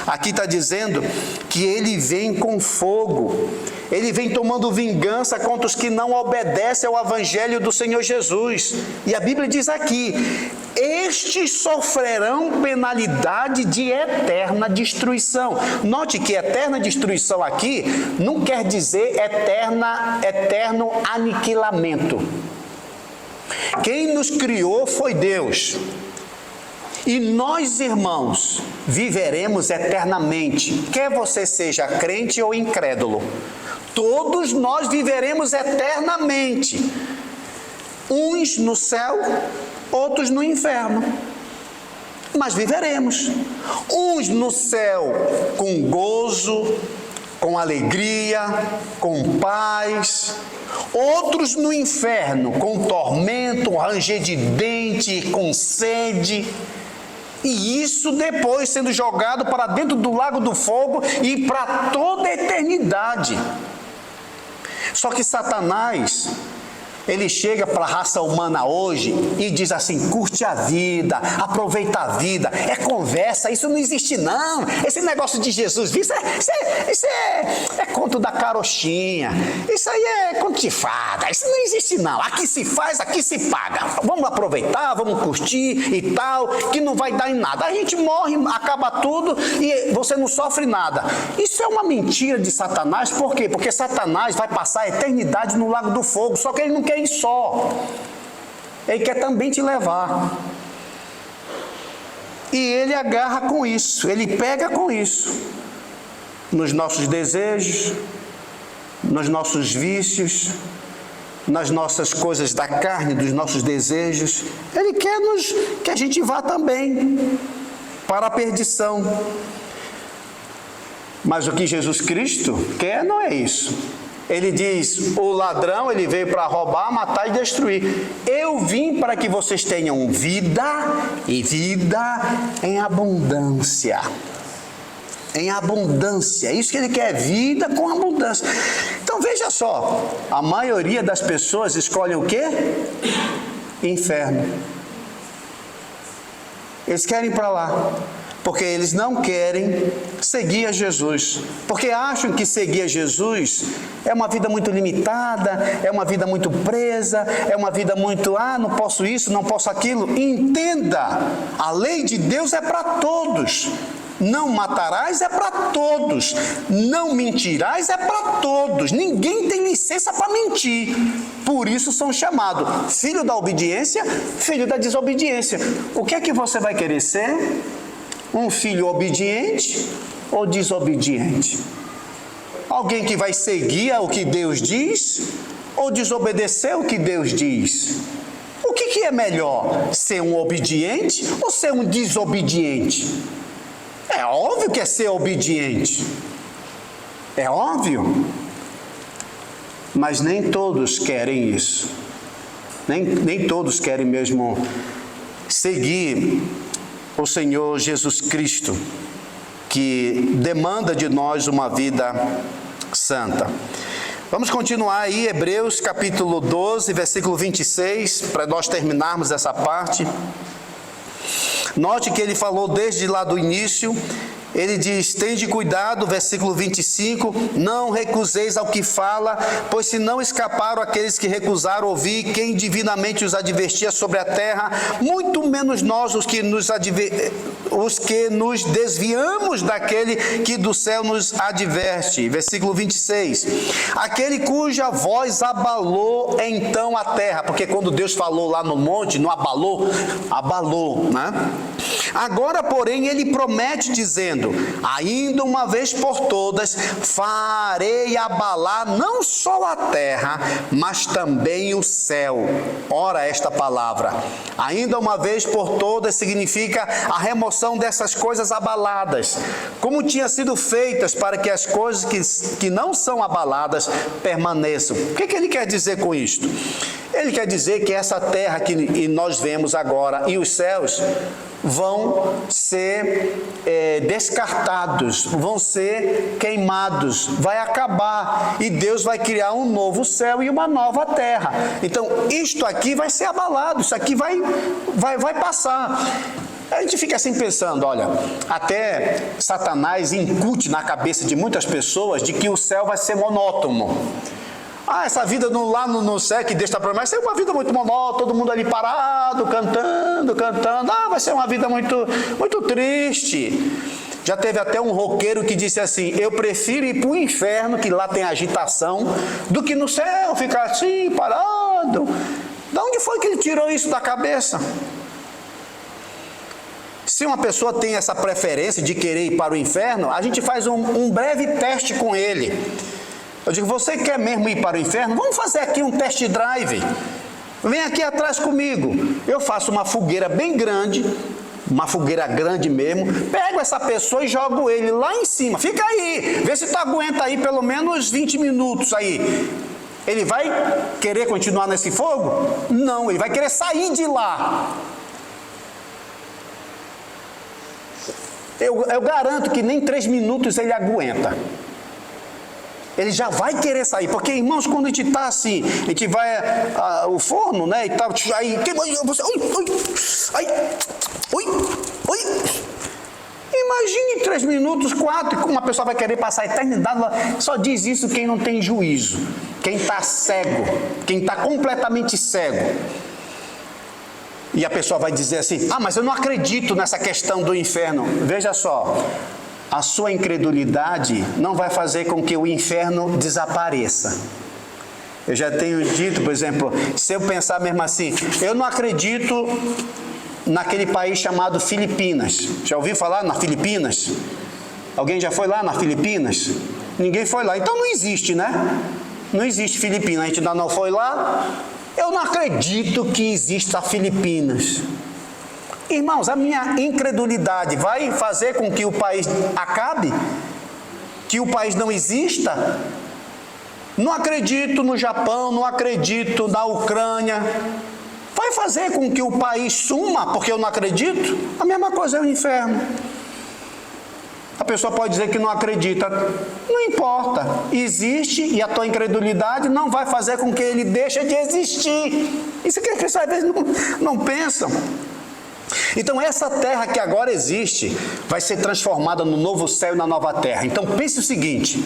Aqui está dizendo que Ele vem com fogo, Ele vem tomando vingança contra os que não obedecem ao Evangelho do Senhor Jesus. E a Bíblia diz aqui, estes sofrerão penalidade de eterna destruição. Note que eterna destruição aqui não quer dizer eterno aniquilamento. Quem nos criou foi Deus. E nós, irmãos, viveremos eternamente, quer você seja crente ou incrédulo. Todos nós viveremos eternamente. Uns no céu, outros no inferno. Mas viveremos. Uns no céu com gozo, com alegria, com paz. Outros no inferno com tormento, ranger de dente, com sede. E isso depois sendo jogado para dentro do lago do fogo e para toda a eternidade. Só que Satanás, ele chega para a raça humana hoje e diz assim: curte a vida, aproveita a vida, é conversa, isso não existe não, esse negócio de Jesus, isso é conto da carochinha, isso aí é conto de fada, isso não existe não, aqui se faz, aqui se paga, vamos aproveitar, vamos curtir e tal, que não vai dar em nada, a gente morre, acaba tudo e você não sofre nada. Isso é uma mentira de Satanás. Por quê? Porque Satanás vai passar a eternidade no lago do fogo, só que ele não quer ir só, ele quer também te levar, e ele agarra com isso, ele pega com isso, nos nossos desejos, nos nossos vícios, nas nossas coisas da carne, dos nossos desejos, ele quer que a gente vá também para a perdição. Mas o que Jesus Cristo quer não é isso. Ele diz: o ladrão, ele veio para roubar, matar e destruir. Eu vim para que vocês tenham vida e vida em abundância. Em abundância. Isso que ele quer, vida com abundância. Então veja só, a maioria das pessoas escolhem o quê? Inferno. Eles querem ir para lá. Porque eles não querem seguir a Jesus. Porque acham que seguir a Jesus é uma vida muito limitada, é uma vida muito presa, é uma vida muito, não posso isso, não posso aquilo. Entenda, a lei de Deus é para todos. Não matarás é para todos. Não mentirás é para todos. Ninguém tem licença para mentir. Por isso são chamados filho da obediência, filho da desobediência. O que é que você vai querer ser? Um filho obediente ou desobediente? Alguém que vai seguir o que Deus diz ou desobedecer o que Deus diz? O que é melhor? Ser um obediente ou ser um desobediente? É óbvio que é ser obediente. É óbvio. Mas nem todos querem isso. Nem todos querem mesmo seguir o Senhor Jesus Cristo, que demanda de nós uma vida santa. Vamos continuar aí, Hebreus capítulo 12, versículo 26, para nós terminarmos essa parte. Note que ele falou desde lá do início. Ele diz: tende cuidado, versículo 25, não recuseis ao que fala, pois se não escaparam aqueles que recusaram ouvir quem divinamente os advertia sobre a terra, muito menos nós os que nos desviamos daquele que do céu nos adverte. Versículo 26, aquele cuja voz abalou então a terra, porque quando Deus falou lá no monte, não abalou, né? Agora, porém, ele promete dizendo: ainda uma vez por todas farei abalar não só a terra, mas também o céu. Ora, esta palavra, ainda uma vez por todas, significa a remoção dessas coisas abaladas, como tinha sido feitas para que as coisas que não são abaladas permaneçam. O que ele quer dizer com isto? Ele quer dizer que essa terra que nós vemos agora e os céus vão ser descartados, vão ser queimados, vai acabar e Deus vai criar um novo céu e uma nova terra. Então isto aqui vai ser abalado, isso aqui vai passar. A gente fica assim pensando, olha, até Satanás incute na cabeça de muitas pessoas de que o céu vai ser monótono. Essa vida lá no céu que Deus está prometendo, vai ser uma vida muito monótona, todo mundo ali parado, cantando. Vai ser uma vida muito, muito triste. Já teve até um roqueiro que disse assim: eu prefiro ir para o inferno, que lá tem agitação, do que no céu ficar assim, parado. De onde foi que ele tirou isso da cabeça? Se uma pessoa tem essa preferência de querer ir para o inferno, a gente faz um breve teste com ele. Eu digo, você quer mesmo ir para o inferno? Vamos fazer aqui um test drive. Vem aqui atrás comigo. Eu faço uma fogueira bem grande, uma fogueira grande mesmo, pego essa pessoa e jogo ele lá em cima. Fica aí, vê se tu aguenta aí pelo menos 20 minutos aí. Ele vai querer continuar nesse fogo? Não, ele vai querer sair de lá. Eu garanto que nem 3 minutos ele aguenta. Ele já vai querer sair, porque, irmãos, quando a gente está assim, a gente vai ao forno, né, e tal, aí, você, imagine 3 minutos, 4, uma pessoa vai querer passar a eternidade lá. Só diz isso quem não tem juízo, quem está cego, quem está completamente cego. E a pessoa vai dizer assim, mas eu não acredito nessa questão do inferno. Veja só, a sua incredulidade não vai fazer com que o inferno desapareça. Eu já tenho dito, por exemplo, se eu pensar mesmo assim, eu não acredito naquele país chamado Filipinas. Já ouviu falar na Filipinas? Alguém já foi lá na Filipinas? Ninguém foi lá, então não existe, né? Não existe Filipinas, a gente ainda não foi lá. Eu não acredito que exista Filipinas. Irmãos, a minha incredulidade vai fazer com que o país acabe? Que o país não exista? Não acredito no Japão, não acredito na Ucrânia. Vai fazer com que o país suma porque eu não acredito? A mesma coisa é o inferno. A pessoa pode dizer que não acredita. Não importa. Existe e a tua incredulidade não vai fazer com que ele deixe de existir. Isso que as pessoas às vezes não pensam. Então essa terra que agora existe vai ser transformada no novo céu e na nova terra. Então pense o seguinte,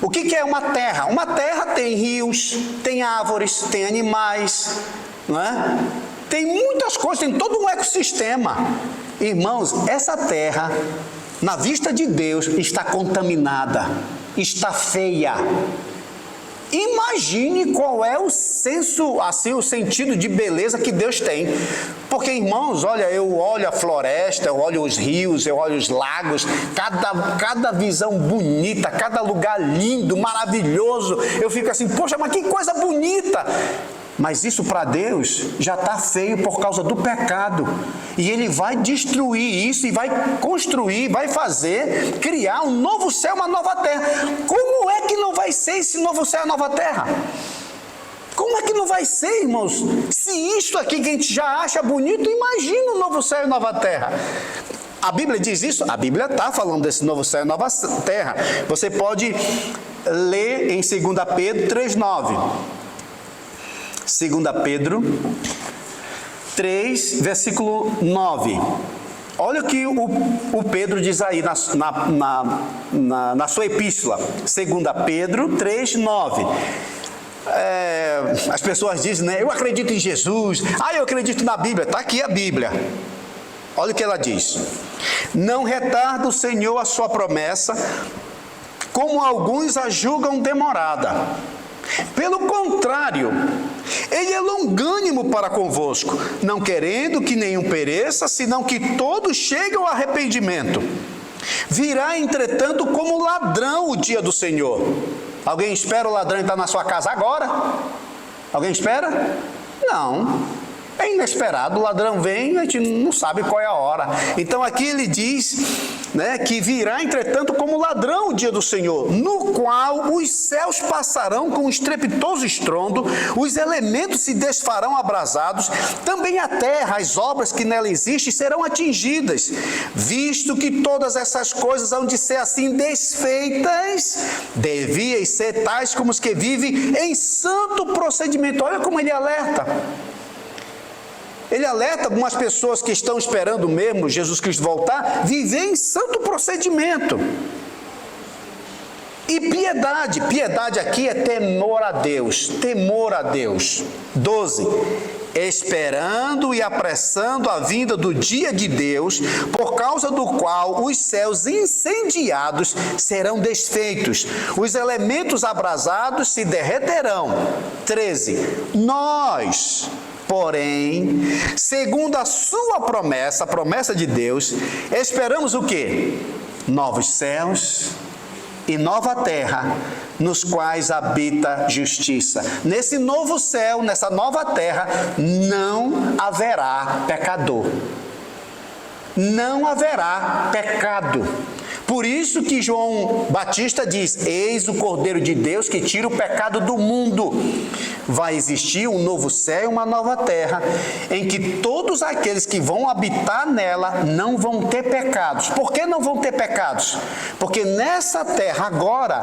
o que é uma terra? Uma terra tem rios, tem árvores, tem animais, não é? Tem muitas coisas, tem todo um ecossistema. Irmãos, essa terra, na vista de Deus, está contaminada, está feia. Imagine qual é o senso, assim, o sentido de beleza que Deus tem. Porque, irmãos, olha, eu olho a floresta, eu olho os rios, eu olho os lagos, cada visão bonita, cada lugar lindo, maravilhoso. Eu fico assim, poxa, mas que coisa bonita! Mas isso para Deus já está feio por causa do pecado. E Ele vai destruir isso e vai construir, vai fazer, criar um novo céu, uma nova terra. Como é que não vai ser esse novo céu e nova terra? Como é que não vai ser, irmãos? Se isso aqui que a gente já acha bonito, imagina o novo céu e nova terra. A Bíblia diz isso? A Bíblia está falando desse novo céu e nova terra. Você pode ler em 2 Pedro 3,9. 2 Pedro 3, versículo 9. Olha o que o Pedro diz aí na sua epístola. 2 Pedro 3, 9. As pessoas dizem, né? Eu acredito em Jesus. Eu acredito na Bíblia. Está aqui a Bíblia. Olha o que ela diz. Não retarda o Senhor a sua promessa, como alguns a julgam demorada. Pelo contrário, Ele é longânimo para convosco, não querendo que nenhum pereça, senão que todos cheguem ao arrependimento. Virá, entretanto, como ladrão o dia do Senhor. Alguém espera o ladrão entrar na sua casa agora? Alguém espera? Não. É inesperado, o ladrão vem, a gente não sabe qual é a hora. Então aqui ele diz, né, que virá, entretanto, como ladrão o dia do Senhor, no qual os céus passarão com um estrepitoso estrondo, os elementos se desfarão abrasados, também a terra, as obras que nela existem, serão atingidas, visto que todas essas coisas hão de ser assim desfeitas, deviam ser tais como os que vivem em santo procedimento. Olha como ele alerta. Ele alerta algumas pessoas que estão esperando mesmo Jesus Cristo voltar, viver em santo procedimento. E piedade, piedade aqui é temor a Deus, temor a Deus. 12. Esperando e apressando a vinda do dia de Deus, por causa do qual os céus incendiados serão desfeitos, os elementos abrasados se derreterão. 13. Nós, Porém, segundo a sua promessa, a promessa de Deus, esperamos o quê? Novos céus e nova terra, nos quais habita justiça. Nesse novo céu, nessa nova terra, não haverá pecador. Não haverá pecado. Por isso que João Batista diz: eis o Cordeiro de Deus que tira o pecado do mundo. Vai existir um novo céu e uma nova terra, em que todos aqueles que vão habitar nela não vão ter pecados. Por que não vão ter pecados? Porque nessa terra agora,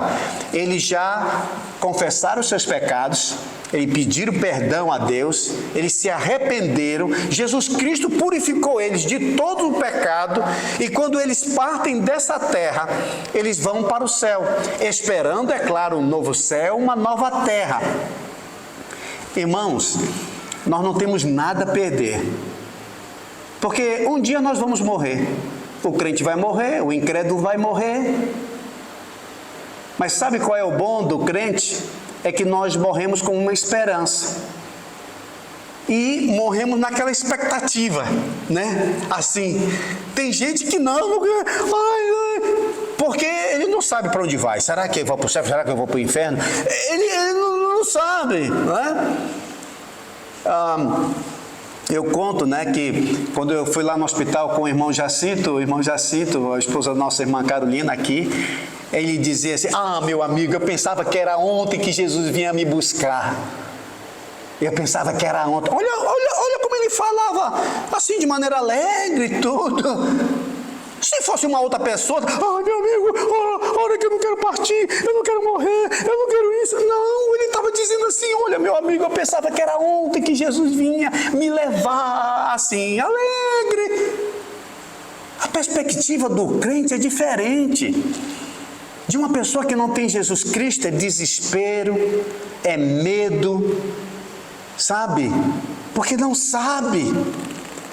eles já confessaram os seus pecados, eles pediram perdão a Deus, eles se arrependeram, Jesus Cristo purificou eles de todo o pecado, e quando eles partem dessa terra, eles vão para o céu, esperando, é claro, um novo céu, uma nova terra. Irmãos, nós não temos nada a perder, porque um dia nós vamos morrer. O crente vai morrer, o incrédulo vai morrer. Mas sabe qual é o bom do crente? É que nós morremos com uma esperança. E morremos naquela expectativa, né? Assim, tem gente que não porque ele não sabe para onde vai. Será que eu vou para o céu? Será que eu vou para o inferno? Ele não sabe, né? Eu conto, né, que quando eu fui lá no hospital com o irmão Jacinto, a esposa da nossa irmã Carolina aqui, ele dizia assim: meu amigo, eu pensava que era ontem que Jesus vinha me buscar. Eu pensava que era ontem. Olha como ele falava, assim, de maneira alegre e tudo. Se fosse uma outra pessoa, meu amigo, olha que eu não quero partir, eu não quero morrer, eu não quero isso. Não, ele estava dizendo assim: olha, meu amigo, eu pensava que era ontem que Jesus vinha me levar, assim, alegre. A perspectiva do crente é diferente. De uma pessoa que não tem Jesus Cristo é desespero, é medo, sabe? Porque não sabe.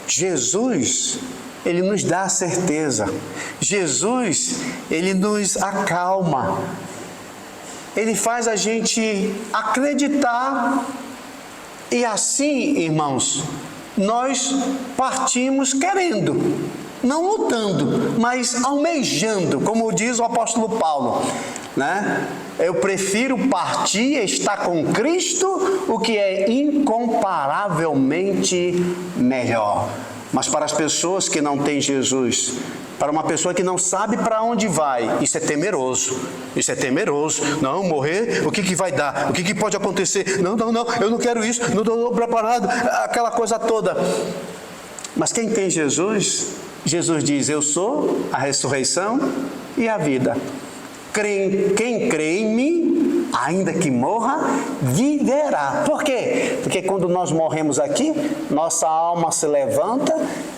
Jesus, ele nos dá a certeza. Jesus, ele nos acalma. Ele faz a gente acreditar. E assim, irmãos, nós partimos querendo. Não lutando, mas almejando, como diz o apóstolo Paulo, né? Eu prefiro partir e estar com Cristo, o que é incomparavelmente melhor. Mas para as pessoas que não têm Jesus, para uma pessoa que não sabe para onde vai, isso é temeroso. Isso é temeroso. Não, morrer, o que vai dar? O que pode acontecer? Não, eu não quero isso, não estou preparado, aquela coisa toda. Mas quem tem Jesus, Jesus diz: eu sou a ressurreição e a vida. Quem crê em mim, ainda que morra, viverá. Por quê? Porque quando nós morremos aqui, nossa alma se levanta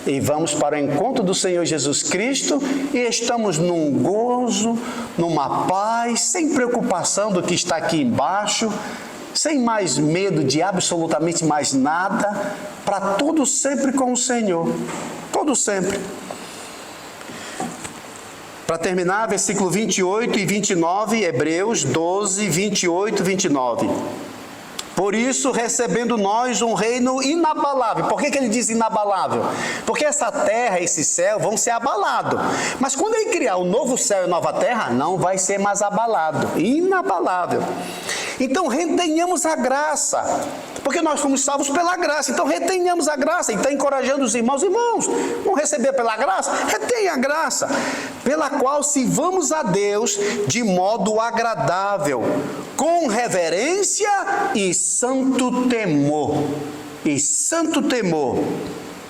e vamos para o encontro do Senhor Jesus Cristo e estamos num gozo, numa paz, sem preocupação do que está aqui embaixo, sem mais medo de absolutamente mais nada, para todo sempre com o Senhor. Todo sempre. Para terminar, versículo 28 e 29, Hebreus 12, 28 e 29. Por isso, recebendo nós um reino inabalável. Por que ele diz inabalável? Porque essa terra, esse céu vão ser abalados. Mas quando ele criar o novo céu e nova terra, não vai ser mais abalado. Inabalável. Então retenhamos a graça. Porque nós fomos salvos pela graça. Então retenhamos a graça. E está encorajando os irmãos. Irmãos, vão receber pela graça? Retenha a graça. Pela qual sirvamos a Deus de modo agradável, com reverência e santo temor. E santo temor.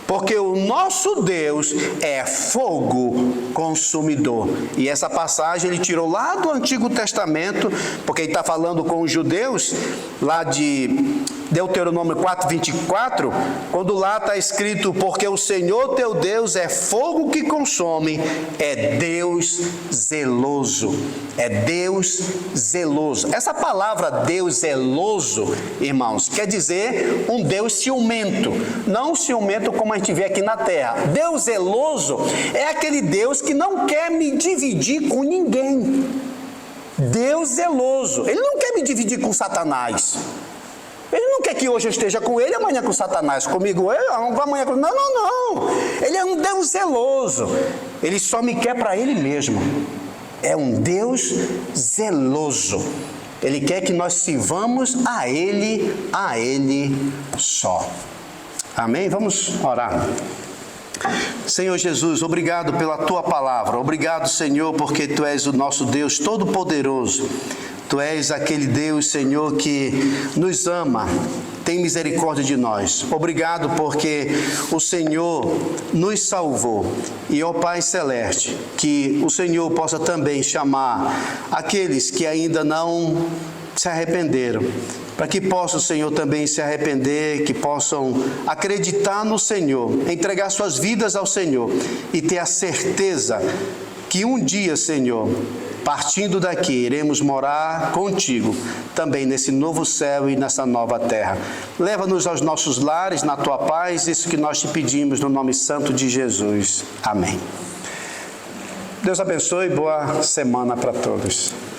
Porque o nosso Deus é fogo consumidor. E essa passagem ele tirou lá do Antigo Testamento, porque ele está falando com os judeus, lá de Deuteronômio 4:24, quando lá está escrito: porque o Senhor teu Deus é fogo que consome, é Deus zeloso. É Deus zeloso. Essa palavra Deus zeloso, irmãos, quer dizer um Deus ciumento. Não ciumento como a gente vê aqui na terra. Deus zeloso é aquele Deus que não quer me dividir com ninguém. Deus zeloso. Ele não quer me dividir com Satanás. Ele não quer que hoje eu esteja com ele, amanhã com Satanás, comigo amanhã com... Não. Ele é um Deus zeloso. Ele só me quer para ele mesmo. É um Deus zeloso. Ele quer que nós sirvamos a Ele só. Amém? Vamos orar. Senhor Jesus, obrigado pela Tua palavra. Obrigado, Senhor, porque Tu és o nosso Deus Todo-Poderoso. Tu és aquele Deus, Senhor, que nos ama, tem misericórdia de nós. Obrigado porque o Senhor nos salvou. E, ó Pai Celeste, que o Senhor possa também chamar aqueles que ainda não se arrependeram, para que possam, Senhor, também se arrepender, que possam acreditar no Senhor, entregar suas vidas ao Senhor e ter a certeza que um dia, Senhor, partindo daqui, iremos morar contigo, também nesse novo céu e nessa nova terra. Leva-nos aos nossos lares, na tua paz, isso que nós te pedimos no nome santo de Jesus. Amém. Deus abençoe e boa semana para todos.